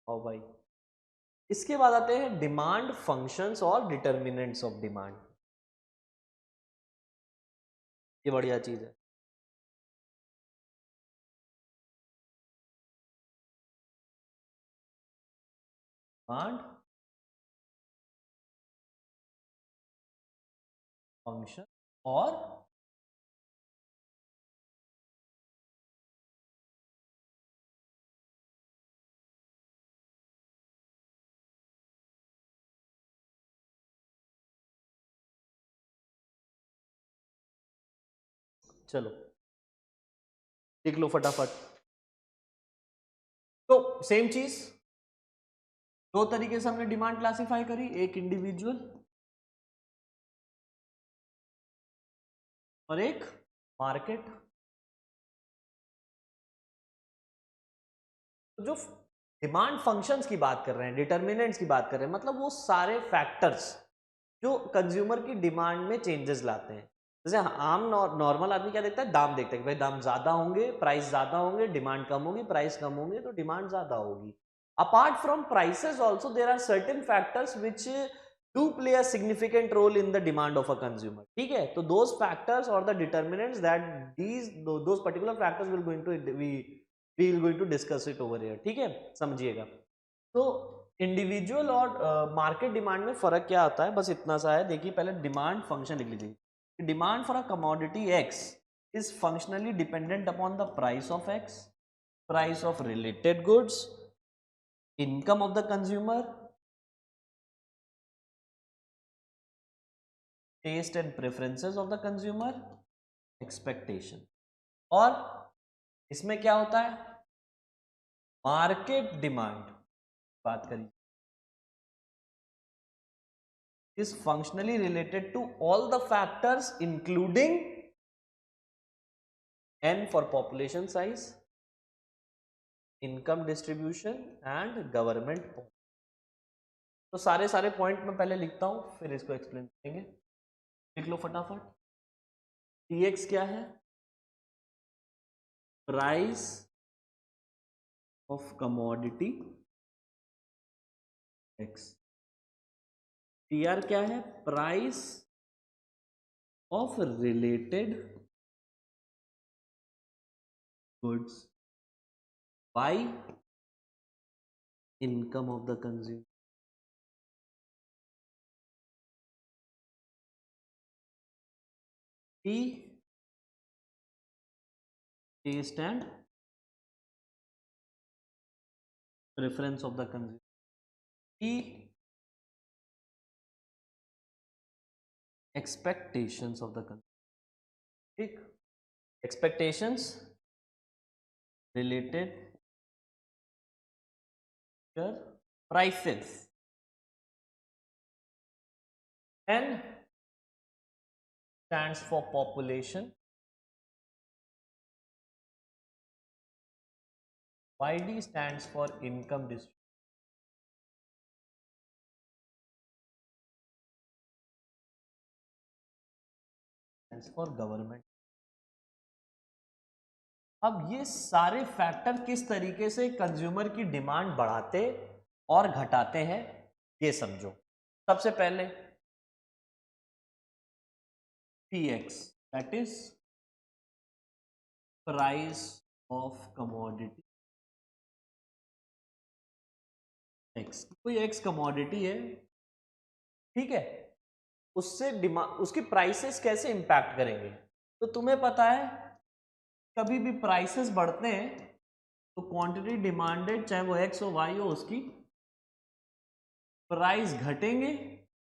और भाई इसके बाद आते हैं डिमांड फंक्शंस और डिटर्मिनेंट्स ऑफ डिमांड। ये बढ़िया चीज है। डिमांड फंक्शन और चलो लिख लो फटाफट। तो सेम चीज, दो तरीके से हमने डिमांड क्लासिफाई करी, एक इंडिविजुअल और एक मार्केट। जो डिमांड फंक्शंस की बात कर रहे हैं, डिटर्मिनेंट्स की बात कर रहे हैं, मतलब वो सारे फैक्टर्स जो कंज्यूमर की डिमांड में चेंजेस लाते हैं। जैसे आम नॉर्मल आदमी क्या देखता है, दाम देखता है कि भाई दाम ज्यादा होंगे, प्राइस ज्यादा होंगे, डिमांड कम होगी, प्राइस कम होंगे तो डिमांड ज्यादा होगी। Apart from prices also there are certain factors which do play a significant role in the demand of a consumer. ठीक है, तो दोज फैक्टर्स और the determinants that those particular factors will going to we will going to discuss it over here. ठीक है, समझिएगा। तो individual और market demand में फर्क क्या आता है, बस इतना सा है। देखिए पहले डिमांड फंक्शन लिख लीजिए। Demand for a commodity X is functionally dependent upon the price of X, price of related goods, income of the consumer, taste and preferences of the consumer, expectation. और इसमें क्या होता है, मार्केट डिमांड बात करिए, is functionally related to all the factors including n for population size, income distribution and government policy। तो सारे point मैं पहले लिखता हूं फिर इसको एक्सप्लेन करेंगे। लिख लो फटाफट। Tx क्या है, price of commodity x। Tr क्या है, price of related goods by income of the consumer. T taste and preference of the consumer। T expectations of the consumer। ठीक, expectations related to prices। N stands for population, YD stands for income distribution, stands for government। अब ये सारे factor किस तरीके से consumer की demand बढ़ाते और घटाते हैं ये समझो। सबसे पहले Px that is price of commodity x। कोई x कमोडिटी है, ठीक है, उससे डिमांड, उसकी प्राइसेस कैसे इंपैक्ट करेंगे। तो तुम्हें पता है कभी भी प्राइसेस बढ़ते हैं तो क्वांटिटी डिमांडेड चाहे वो एक्स हो वाई हो, उसकी प्राइस घटेंगे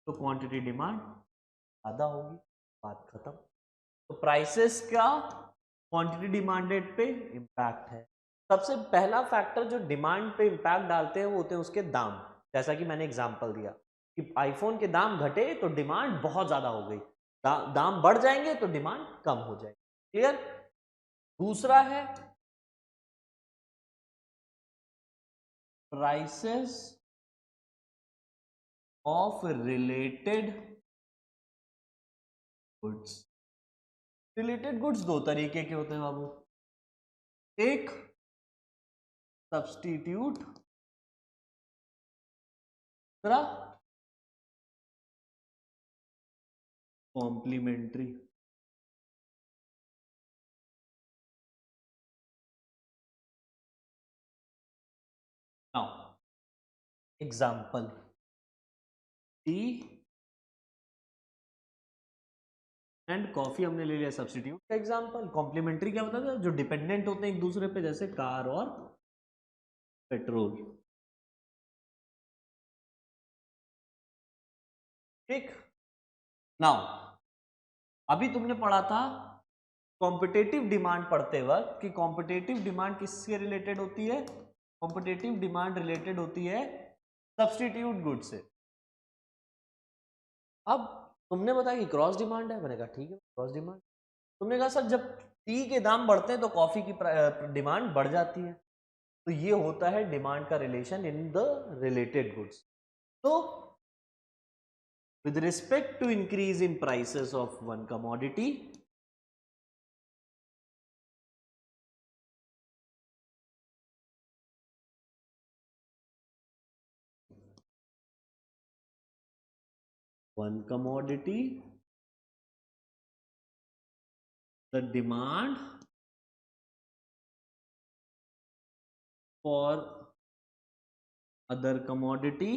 तो क्वांटिटी डिमांड ज्यादा होगी, बात खत्म। तो प्राइसेस का क्वांटिटी डिमांडेड पे इंपैक्ट है। सबसे पहला फैक्टर जो डिमांड पे इंपैक्ट डालते हैं वो होते हैं उसके दाम। जैसा कि मैंने एग्जांपल दिया कि आईफोन के दाम घटे तो डिमांड बहुत ज्यादा हो गई, दाम बढ़ जाएंगे तो डिमांड कम हो जाएगी। क्लियर। दूसरा है prices of related goods. Related goods दो तरीके के होते हैं बाबू, एक सब्स्टिट्यूट, दूसरा complementary. Now example, tea and coffee हमने ले लिया सब्स्टिट्यूट का एग्जांपल। कॉम्प्लीमेंट्री क्या होता है, जो डिपेंडेंट होते हैं एक दूसरे पे, जैसे कार और पेट्रोल। ठीक। नाउ अभी तुमने पढ़ा था कॉम्पिटेटिव डिमांड पढ़ते वक्त कि कॉम्पिटेटिव डिमांड किससे रिलेटेड होती है, कॉम्पिटेटिव डिमांड रिलेटेड होती है सब्स्टिट्यूट गुड से। अब तुमने बताया कि क्रॉस डिमांड है, मैंने कहा ठीक है क्रॉस डिमांड। तुमने कहा सर जब टी के दाम बढ़ते हैं तो कॉफी की डिमांड बढ़ जाती है। तो ये होता है डिमांड का relation in the related goods. तो with respect to increase in prices of one commodity, the demand for other commodity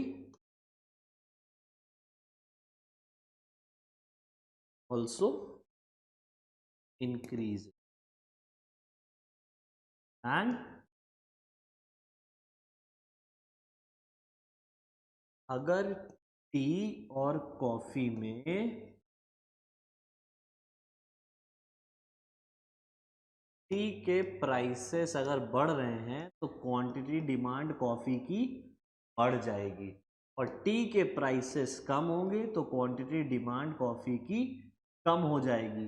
also increase and अगर टी और कॉफी में टी के प्राइसेस अगर बढ़ रहे हैं तो क्वांटिटी डिमांड कॉफी की बढ़ जाएगी, और टी के प्राइसेस कम होंगे तो क्वांटिटी डिमांड कॉफी की कम हो जाएगी।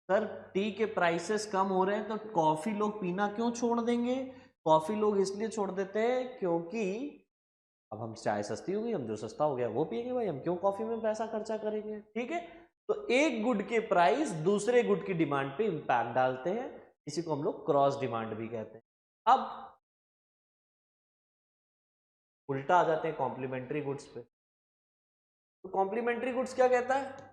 सर टी के प्राइसेस कम हो रहे हैं तो कॉफी लोग पीना क्यों छोड़ देंगे? कॉफी लोग इसलिए छोड़ देते हैं क्योंकि अब हम चाय सस्ती हो गई, हम जो सस्ता हो गया वो पियेंगे भाई, हम क्यों कॉफी में पैसा खर्चा करेंगे। ठीक है, तो एक गुड के प्राइस दूसरे गुड की डिमांड पे इंपैक्ट डालते हैं, इसी को हम लोग क्रॉस डिमांड भी कहते हैं। अब उल्टा आ जाते हैं कॉम्प्लीमेंट्री गुड्स पे। तो कॉम्प्लीमेंट्री गुड्स क्या कहता है?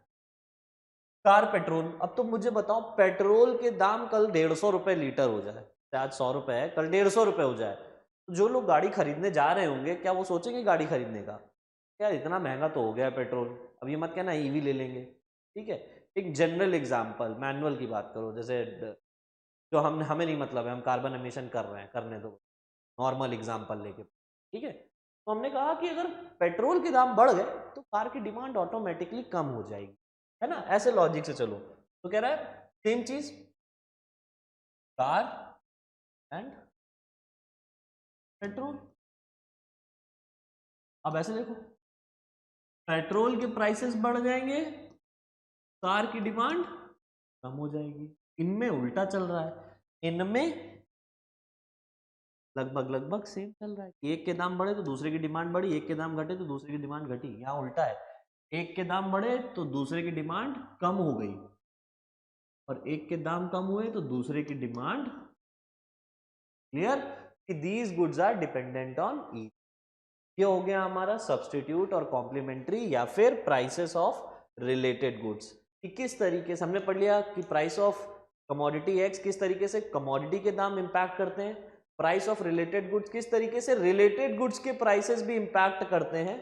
Car petrol. अब तो मुझे बताओ, पेट्रोल के दाम कल 150 रुपए लीटर हो जाए, आज 100 रुपए है, कल 150 रुपए हो जाए, तो जो लोग गाड़ी खरीदने जा रहे होंगे क्या वो सोचेंगे गाड़ी खरीदने का? यार इतना महंगा तो हो गया है पेट्रोल, अब ये मत कहना ईवी ले लेंगे। ठीक है, एक जनरल एग्जांपल मैनुअल की बात करो, जैसे जो हम हमें नहीं मतलब है, हम कार्बन एमिशन कर रहे हैं, करने दो, नॉर्मल एग्जांपल लेके। ठीक है, तो हमने कहा कि अगर पेट्रोल के दाम बढ़ गए तो कार की डिमांड ऑटोमेटिकली कम हो जाएगी, है ना, ऐसे लॉजिक से चलो। तो कह रहा है सेम चीज, कार एंड पेट्रोल। अब ऐसे देखो, पेट्रोल के प्राइसेस बढ़ जाएंगे, कार की डिमांड कम हो जाएगी। इनमें उल्टा चल रहा है, इनमें लगभग लगभग सेम चल रहा है। एक के दाम बढ़े तो दूसरे की डिमांड बढ़ी, एक के दाम घटे तो दूसरे की डिमांड घटी। यहाँ उल्टा है, एक के दाम बढ़े तो दूसरे की डिमांड कम हो गई, और एक के दाम कम हुए तो दूसरे की डिमांड। क्लियर कि these goods are dependent on each. ये हो गया हमारा सब्स्टिट्यूट और कॉम्प्लीमेंट्री या फिर प्राइसेस ऑफ रिलेटेड गुड्स, कि किस तरीके से हमने पढ़ लिया कि प्राइस ऑफ कमोडिटी एक्स किस तरीके से कमोडिटी के दाम इंपैक्ट करते हैं, प्राइस ऑफ रिलेटेड गुड्स किस तरीके से रिलेटेड गुड्स के प्राइसेस भी इंपैक्ट करते हैं।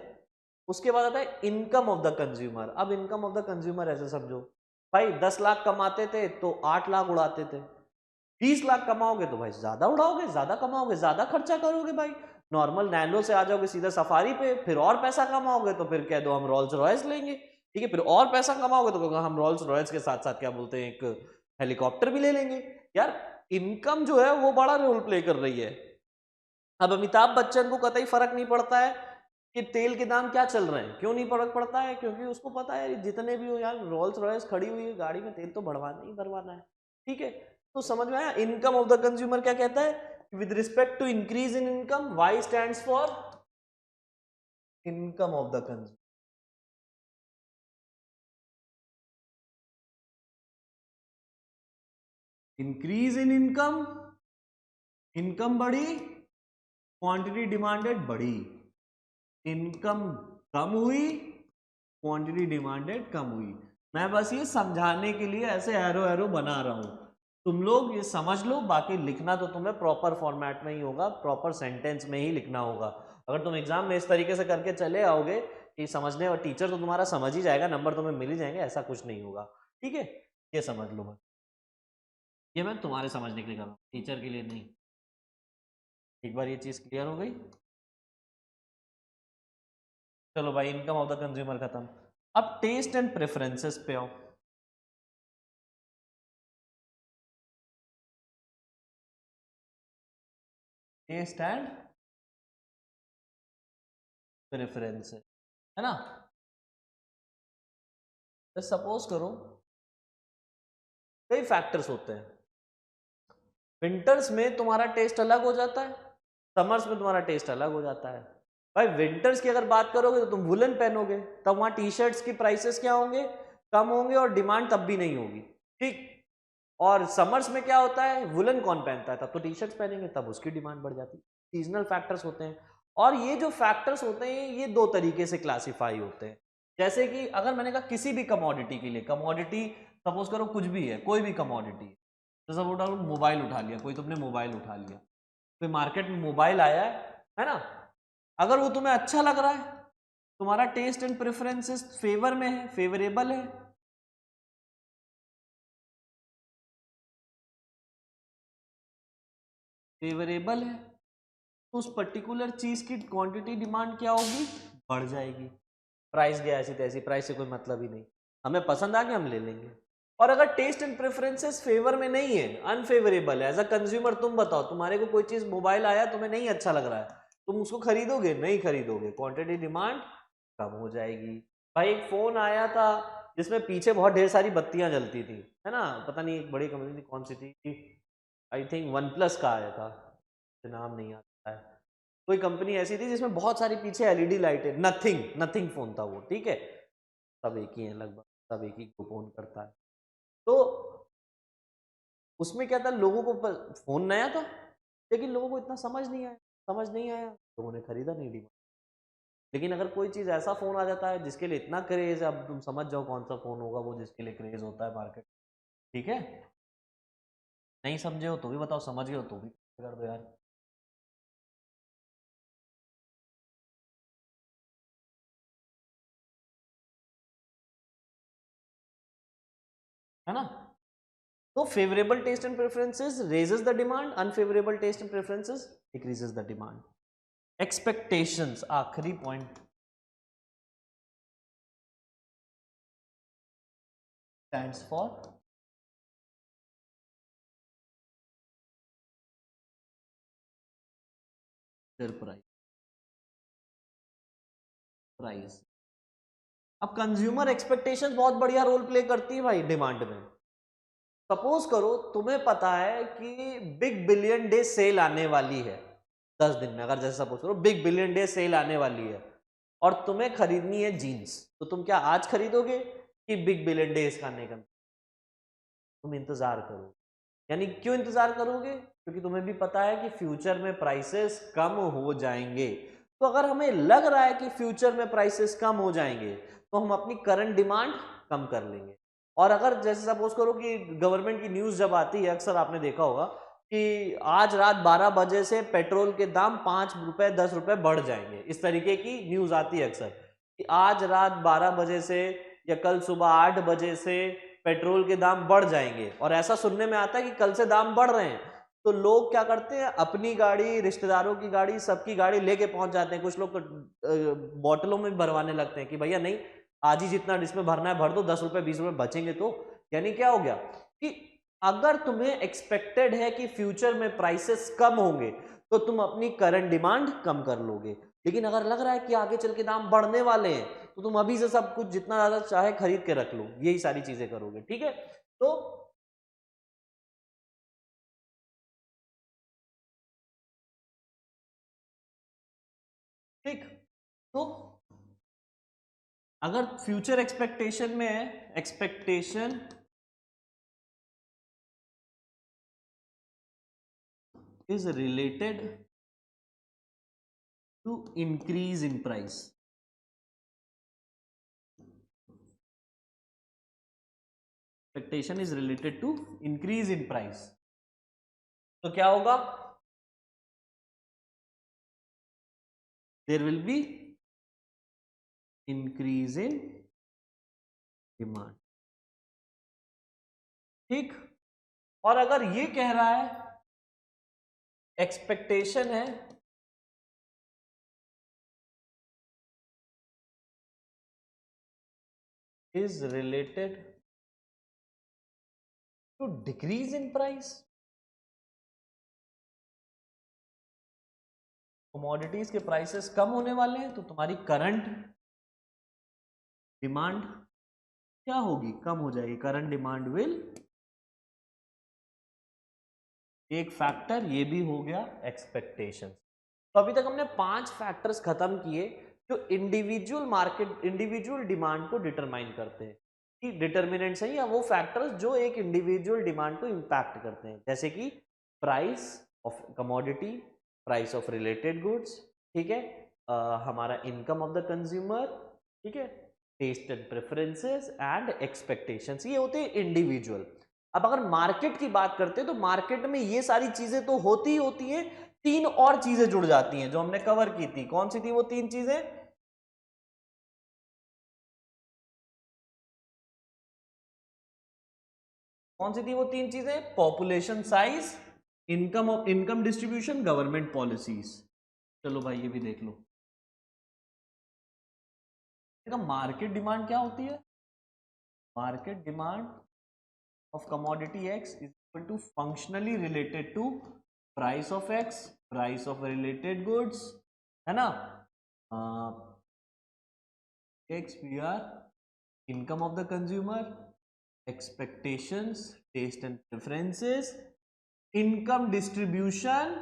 उसके बाद आता है इनकम ऑफ द कंज्यूमर। अब इनकम ऑफ द कंज्यूमर ऐसे समझो, भाई 10 लाख कमाते थे तो 8 लाख उड़ाते थे, 20 लाख कमाओगे तो भाई ज्यादा उड़ाओगे, ज्यादा कमाओगे ज्यादा खर्चा करोगे भाई। नॉर्मल नैनो से आ जाओगे सीधा सफारी पे, फिर और पैसा कमाओगे तो फिर कह दो हम रोल्स रॉयस लेंगे। ठीक है, फिर और पैसा कमाओगे तो हम रोल्स रॉयस के साथ साथ क्या बोलते हैं, एक हेलीकॉप्टर भी ले लेंगे। यार इनकम जो है वो बड़ा रोल प्ले कर रही है। अब अमिताभ बच्चन को कतई फर्क नहीं पड़ता है कि तेल के दाम क्या चल रहे हैं, क्यों नहीं फर्क पड़ता है? क्योंकि उसको पता है जितने भी हो यार, रोल्स रॉयस खड़ी हुई है गाड़ी में, तेल तो बढ़वाना ही भरवाना है। ठीक है, तो समझ में आया इनकम ऑफ द कंज्यूमर क्या कहता है? With respect to increase in income, Y stands for income of the consumer. Increase in income, income बढ़ी, क्वांटिटी डिमांडेड बढ़ी, इनकम कम हुई, क्वांटिटी डिमांडेड कम हुई। मैं बस ये समझाने के लिए ऐसे एरो एरो बना रहा हूं, तुम लोग ये समझ लो, बाकी लिखना तो तुम्हें प्रॉपर फॉर्मेट में ही होगा, प्रॉपर सेंटेंस में ही लिखना होगा। अगर तुम एग्जाम में इस तरीके से करके चले आओगे कि समझने, और टीचर तो तुम्हारा समझ ही जाएगा, नंबर तुम्हें मिल ही जाएंगे, ऐसा कुछ नहीं होगा। ठीक है, ये समझ लो, बस ये मैं तुम्हारे समझने के लिए कर रहा हूँ, टीचर के लिए नहीं। एक बार ये चीज क्लियर हो गई, चलो भाई इनकम ऑफ द कंज्यूमर खत्म। अब टेस्ट एंड प्रेफरेंसेस पे आओ। टेस्ट एंड प्रेफरेंसेस, है ना। तो सपोज करो कई फैक्टर्स होते हैं, विंटर्स में तुम्हारा टेस्ट अलग हो जाता है, समर्स में तुम्हारा टेस्ट अलग हो जाता है। भाई विंटर्स की अगर बात करोगे तो तुम वुलन पहनोगे, तब वहां टी शर्ट्स की प्राइसेस क्या होंगे, कम होंगे, और डिमांड तब भी नहीं होगी। ठीक, और समर्स में क्या होता है, वुलन कौन पहनता है, तब तो टी शर्ट्स पहनेंगे, तब उसकी डिमांड बढ़ जाती है। सीजनल फैक्टर्स होते हैं, और ये जो फैक्टर्स होते हैं ये दो तरीके से क्लासीफाई होते हैं। जैसे कि अगर मैंने कहा किसी भी कमोडिटी के लिए, कमोडिटी सपोज करो कुछ भी है, कोई भी कमोडिटी, तो सपोज मोबाइल उठा लिया, कोई तुमने मोबाइल उठा लिया, कोई मार्केट में मोबाइल आया है ना, अगर वो तुम्हें अच्छा लग रहा है, तुम्हारा टेस्ट एंड प्रेफरेंसेस फेवर में है, फेवरेबल है, फेवरेबल है, तो उस पर्टिकुलर चीज की क्वांटिटी डिमांड क्या होगी, बढ़ जाएगी। प्राइस गया ऐसी तैसी, प्राइस से कोई मतलब ही नहीं, हमें पसंद आ गया हम ले लेंगे। और अगर टेस्ट एंड प्रेफरेंसेस फेवर में नहीं है, अनफेवरेबल है, एज अ कंज्यूमर तुम बताओ, तुम्हारे को कोई चीज मोबाइल आया तुम्हें नहीं अच्छा लग रहा है, तुम उसको खरीदोगे, नहीं खरीदोगे, क्वांटिटी डिमांड कम हो जाएगी। भाई एक फोन आया था जिसमें पीछे बहुत ढेर सारी बत्तियां जलती थी, है ना, पता नहीं एक बड़ी कंपनी थी, कौन सी थी, आई थिंक वन प्लस का आया था, नाम नहीं आता है, कोई कंपनी ऐसी थी जिसमें बहुत सारी पीछे एलईडी लाइटें, नथिंग नथिंग फोन था वो, ठीक है, सब एक ही है लगभग, सब एक ही को फोन करता है। तो उसमें क्या था, लोगों को फोन नया था, लेकिन लोगों को इतना समझ नहीं आया, लोगों ने खरीदा नहीं डिमांड। लेकिन अगर कोई चीज ऐसा फोन आ जाता है जिसके लिए इतना क्रेज है, अब तुम समझ जाओ कौन सा फोन होगा वो जिसके लिए क्रेज होता है मार्केट, ठीक है, नहीं समझे हो तो भी बताओ, समझ गए हो तो भी कर दो यार। है ना, तो favourable taste and preferences raises the demand, unfavourable taste and preferences decreases the demand. Expectations, आखिरी point, stands for price, price. अब कंज्यूमर एक्सपेक्टेशंस बहुत बढ़िया रोल प्ले करती है भाई डिमांड में। सपोज करो तुम्हें पता है कि बिग बिलियन डे सेल आने वाली है 10 दिन में, अगर जैसे सपोज करो बिग बिलियन डे सेल आने वाली है और तुम्हें खरीदनी है जीन्स, तो तुम क्या आज खरीदोगे कि बिग बिलियन डे इसका आने का, तुम इंतजार करो। यानी क्यों इंतजार करोगे, क्योंकि तुम्हें भी पता है कि फ्यूचर में प्राइसेस कम हो जाएंगे। तो अगर हमें लग रहा है कि फ्यूचर में प्राइसेस कम हो जाएंगे तो हम अपनी करंट डिमांड कम कर लेंगे। और अगर जैसे सपोज करो कि गवर्नमेंट की न्यूज जब आती है, अक्सर आपने देखा होगा कि आज रात 12 बजे से पेट्रोल के दाम 5 रुपए 10 रुपए बढ़ जाएंगे, इस तरीके की न्यूज आती है अक्सर कि आज रात 12 बजे से या कल सुबह 8 बजे से पेट्रोल के दाम बढ़ जाएंगे। और ऐसा सुनने में आता है कि कल से दाम बढ़ रहे हैं, तो लोग क्या करते हैं, अपनी गाड़ी, रिश्तेदारों की गाड़ी, सबकी गाड़ी लेके पहुंच जाते हैं। कुछ लोग बोतलों में भी भरवाने लगते हैं कि भैया नहीं, आज ही जितना इसमें भरना है भर दो, 10 रुपए 20 रुपए बचेंगे तो। यानी क्या हो गया कि अगर तुम्हें एक्सपेक्टेड है कि फ्यूचर में प्राइसेस कम होंगे तो तुम अपनी करंट डिमांड कम कर लोगे। लेकिन अगर लग रहा है कि आगे चल के दाम बढ़ने वाले हैं तो तुम अभी से सब कुछ जितना ज्यादा चाहे खरीद के रख लो, यही सारी चीजें करोगे, ठीक है। तो ठीक, तो अगर फ्यूचर एक्सपेक्टेशन में है, expectation is related to increase in price, expectation is related to increase in price, तो क्या होगा, there will be increase in demand, ठीक। और अगर ये कह रहा है, एक्सपेक्टेशन है is related to decrease in price, commodities के प्राइसेस कम होने वाले हैं तो तुम्हारी करंट डिमांड क्या होगी, कम हो जाएगी, करंट डिमांड विल, एक फैक्टर ये भी हो गया एक्सपेक्टेशन। तो अभी तक हमने 5 फैक्टर्स खत्म किए जो इंडिविजुअल मार्केट, इंडिविजुअल डिमांड को डिटरमाइन करते हैं, कि डिटर्मिनेंट्स हैं या वो फैक्टर्स जो एक इंडिविजुअल डिमांड को इंपैक्ट करते हैं, जैसे कि price of commodity, price of related goods, ठीक है, हमारा इनकम ऑफ द कंज्यूमर, ठीक है, taste and preferences and expectations, ये होते हैं इंडिविजुअल। अब अगर मार्केट की बात करते हैं तो मार्केट में ये सारी चीजें तो होती ही होती हैं, तीन और चीजें जुड़ जाती हैं जो हमने कवर की थी। कौन सी थी वो तीन चीजें? कौन सी थी वो तीन चीजें? Population size, income distribution, government policies. चलो भाई ये भी देख लो। मार्केट डिमांड क्या होती है? Market demand of commodity X is equal to functionally related to price of X, price of related goods, है ना? X we are income of the consumer, expectations, taste and preferences, income distribution,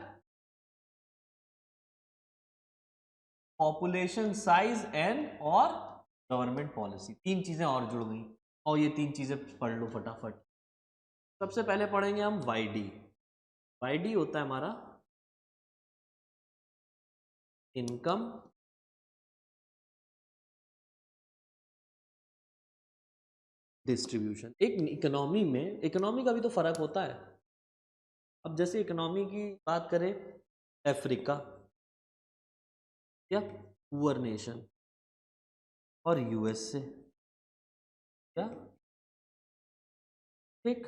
population size and और government policy. तीन चीजें और जुड़ गई और ये तीन चीजें पढ़ लो फटाफट। सबसे पहले पढ़ेंगे हम YD। YD होता है हमारा इनकम डिस्ट्रीब्यूशन। एक इकोनॉमी में, इकोनॉमी का भी तो फर्क होता है। अब जैसे इकोनॉमी की बात करें, अफ्रीका या पुअर नेशन और यूएस से, क्या ठीक।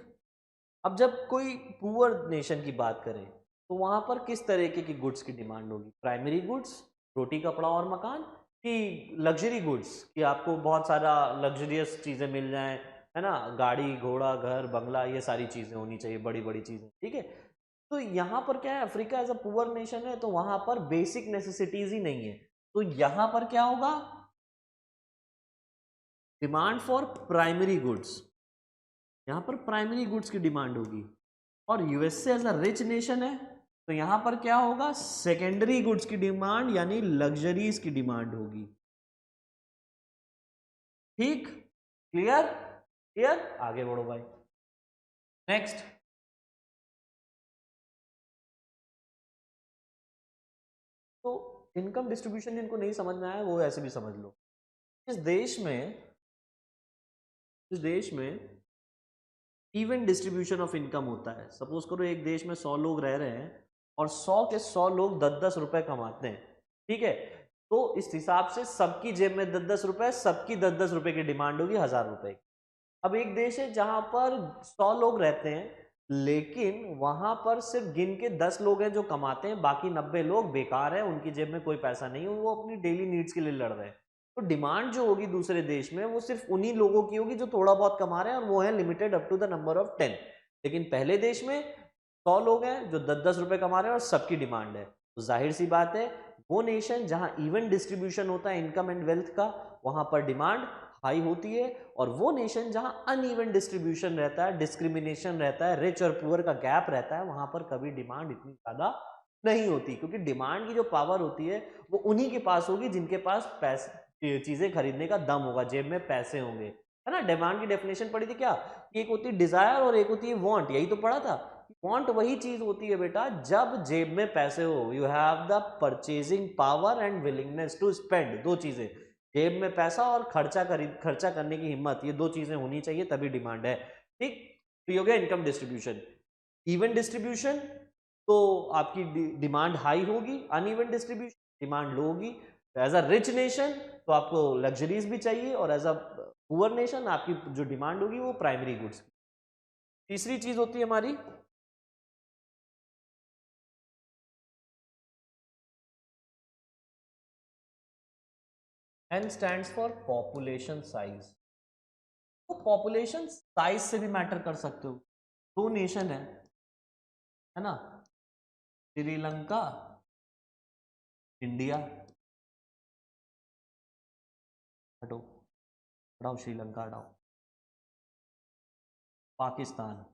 अब जब कोई पुअर नेशन की बात करें तो वहां पर किस तरीके की गुड्स की डिमांड होगी? प्राइमरी गुड्स, रोटी कपड़ा और मकान, कि लग्जरी गुड्स, कि आपको बहुत सारा लग्जरियस चीजें मिल जाएं, है ना, गाड़ी घोड़ा घर बंगला, ये सारी चीजें होनी चाहिए, बड़ी बड़ी चीजें, ठीक है। तो यहाँ पर क्या है, Africa as a poor nation है तो वहां पर बेसिक नेसेसिटीज ही नहीं है। तो यहां पर क्या होगा? डिमांड फॉर प्राइमरी गुड्स, यहां पर प्राइमरी गुड्स की डिमांड होगी। और USA as a rich nation है तो यहां पर क्या होगा? सेकेंडरी गुड्स की डिमांड यानी लग्जरीज की डिमांड होगी। ठीक, क्लियर? क्लियर, आगे बढ़ो भाई। नेक्स्ट, तो इनकम डिस्ट्रीब्यूशन जिनको नहीं समझ में आया वो ऐसे भी समझ लो। इस देश में इवन डिस्ट्रीब्यूशन ऑफ इनकम होता है। सपोज करो एक देश में 100 लोग रह रहे हैं और 100 के 100 लोग 10-10 रुपए कमाते हैं, ठीक है। तो इस हिसाब से सबकी जेब में 10-10 रुपए, सबकी 10-10 रुपए की डिमांड होगी 1000 रुपए। अब एक देश है जहां पर 100 लोग रहते हैं लेकिन वहां पर सिर्फ गिन के 10 लोग हैं जो कमाते हैं, बाकी 90 लोग बेकार हैं, उनकी जेब में कोई पैसा नहीं है, वो अपनी डेली नीड्स के लिए लड़ रहे हैं। तो डिमांड जो होगी दूसरे देश में वो सिर्फ उन्हीं लोगों की होगी जो थोड़ा बहुत कमा रहे हैं, और वो है limited up to the number of 10। लेकिन पहले देश में 100 लोग हैं जो 10-10 रुपए कमा रहे हैं और सबकी डिमांड है। तो जाहिर सी बात है वो नेशन जहां इवन डिस्ट्रीब्यूशन होता है इनकम एंड वेल्थ का, वहां पर डिमांड हाई होती है। और वो नेशन जहां अनइवन डिस्ट्रीब्यूशन रहता है, डिस्क्रिमिनेशन रहता है, रिच और पुअर का गैप रहता है, वहां पर कभी डिमांड इतनी ज्यादा नहीं होती, क्योंकि डिमांड की जो पावर होती है वो उन्हीं के पास होगी जिनके पास पैसे, चीजें खरीदने का दम होगा, जेब में पैसे होंगे, है ना। डिमांड की डेफिनेशन पढ़ी थी क्या? एक होती है डिजायर और एक होती है वांट, यही तो पढ़ा था। वांट वही चीज होती है बेटा जब जेब में पैसे हो, you have the purchasing power and willingness to spend, दो चीजें, जेब में पैसा और खर्चा करने की हिम्मत, ये दो चीजें होनी चाहिए तभी डिमांड है, ठीक। तो ये हो गया इनकम डिस्ट्रीब्यूशन। इवन डिस्ट्रीब्यूशन तो आपकी डिमांड हाई होगी, अनइवन डिस्ट्रीब्यूशन डिमांड लो होगी। एज अ रिच नेशन तो आपको लग्जरीज भी चाहिए, और एज अ पुअर नेशन आपकी जो डिमांड होगी वो प्राइमरी गुड्स की। तीसरी चीज होती है हमारी N stands for population size। तो पॉपुलेशन साइज से भी मैटर कर सकते हो। दो नेशन है ना, श्रीलंका, इंडिया, हटो, हटाओ श्रीलंका, हटाओ, पाकिस्तान,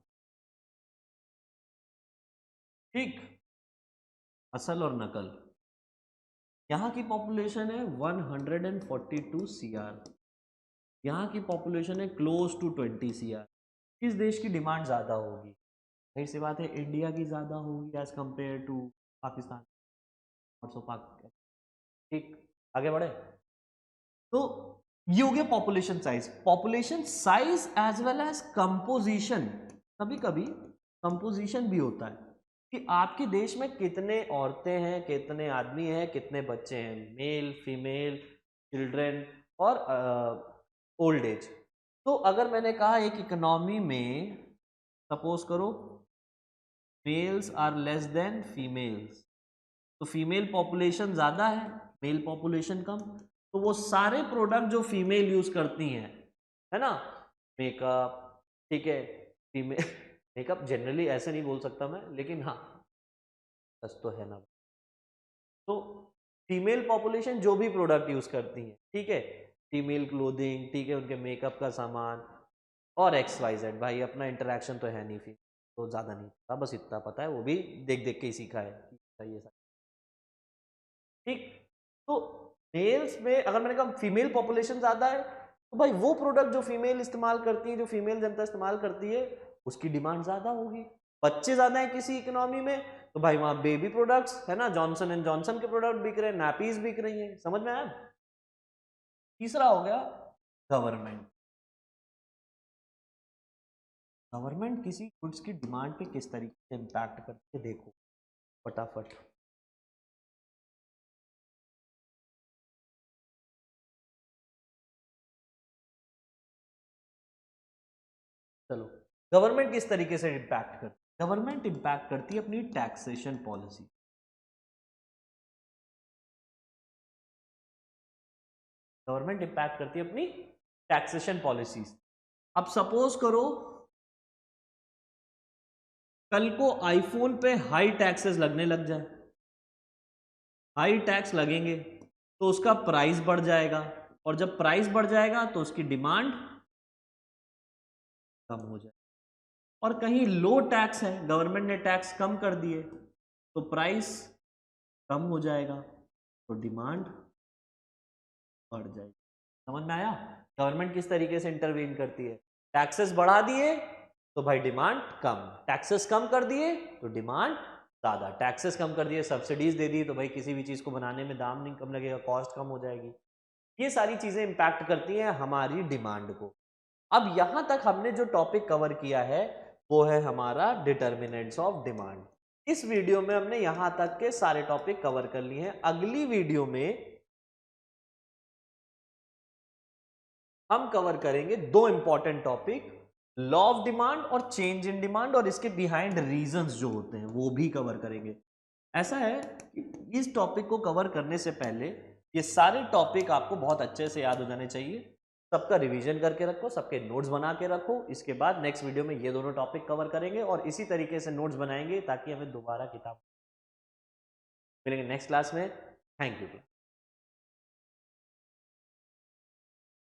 ठीक। असल और नकल, यहाँ की पॉपुलेशन है 142 सीआर, यहाँ की पॉपुलेशन है क्लोज टू 20 सीआर। किस देश की डिमांड ज़्यादा होगी? जाहिर सी बात है इंडिया की ज़्यादा होगी एज कंपेयर टू पाकिस्तान। ठीक, आगे बढ़े। तो ये हो गया population size. Population size as well as composition, कभी कभी कंपोजिशन भी होता है। कि आपके देश में कितने औरतें हैं, कितने आदमी हैं, कितने बच्चे हैं, मेल, फीमेल, चिल्ड्रन और ओल्ड एज। तो अगर मैंने कहा एक इकोनॉमी में सपोज करो males are less than females, तो फीमेल पॉपुलेशन ज़्यादा है, मेल पॉपुलेशन कम, तो वो सारे प्रोडक्ट जो फीमेल यूज़ करती हैं, है ना, मेकअप, ठीक है, फीमेल मेकअप जनरली ऐसे नहीं बोल सकता मैं, लेकिन हाँ सच तो है ना। तो फीमेल पॉपुलेशन जो भी प्रोडक्ट यूज़ करती हैं, ठीक है, फीमेल क्लोथिंग, ठीक है, उनके मेकअप का सामान और एक्स वाई जेड, भाई अपना इंटरेक्शन तो है नहीं, फिर तो ज़्यादा नहीं पता, बस इतना पता है, वो भी देख देख के ही सीखा है ये सब, ठीक। तो मेल्स में अगर मैंने कहा फीमेल पॉपुलेशन ज़्यादा है, तो भाई वो प्रोडक्ट जो फीमेल इस्तेमाल करती है, जो फीमेल जनता इस्तेमाल करती है, उसकी डिमांड ज़्यादा होगी। बच्चे ज़्यादा हैं किसी इकोनॉमी में, तो भाई वहाँ बेबी प्रोडक्ट्स, है ना, जॉनसन एंड जॉनसन के प्रोडक्ट बिक रहे हैं, नैपीज बिक रही हैं, समझ में आया। तीसरा हो गया गवर्नमेंट। गवर्नमेंट किसी गुड्स की डिमांड पे किस तरीके से इम्पैक्ट करती है, देखो फटाफट। चलो, गवर्नमेंट किस तरीके से इम्पैक्ट करती है, गवर्नमेंट इम्पैक्ट करती है अपनी टैक्सेशन पॉलिसी। गवर्नमेंट इम्पैक्ट करती है अपनी टैक्सेशन पॉलिसीज। अब सपोज करो कल को आईफोन पे हाई टैक्सेस लगने लग जाए, हाई टैक्स लगेंगे तो उसका प्राइस बढ़ जाएगा, और जब प्राइस बढ़ जाएगा तो उसकी डिमांड कम हो जाए, और कहीं लो टैक्स है, गवर्नमेंट ने टैक्स कम कर दिए तो प्राइस कम हो जाएगा, तो डिमांड बढ़ जाएगी। समझ में आया गवर्नमेंट किस तरीके से इंटरवीन करती है। टैक्सेस बढ़ा दिए तो भाई डिमांड कम, टैक्सेस कम कर दिए तो डिमांड ज़्यादा, टैक्सेस कम कर दिए, सब्सिडीज दे दी तो भाई किसी भी चीज़ को बनाने में दाम नहीं कम लगेगा, कॉस्ट कम हो जाएगी। ये सारी चीज़ें इंपैक्ट करती हैं हमारी डिमांड को। अब यहां तक हमने जो टॉपिक कवर किया है वो है हमारा डिटर्मिनेंट्स ऑफ डिमांड। इस वीडियो में हमने यहां तक के सारे टॉपिक कवर कर लिए हैं। अगली वीडियो में हम कवर करेंगे दो important topic, law of demand और चेंज इन डिमांड, और इसके बिहाइंड रीजंस जो होते हैं वो भी कवर करेंगे। ऐसा है कि इस टॉपिक को कवर करने से पहले ये सारे टॉपिक आपको बहुत अच्छे से याद हो जाने चाहिए, सबका रिवीजन करके रखो, सबके नोट्स बना के रखो। इसके बाद नेक्स्ट वीडियो में ये दोनों टॉपिक कवर करेंगे और इसी तरीके से नोट्स बनाएंगे ताकि हमें दोबारा किताब मिलेंगे नेक्स्ट क्लास में। Thank you.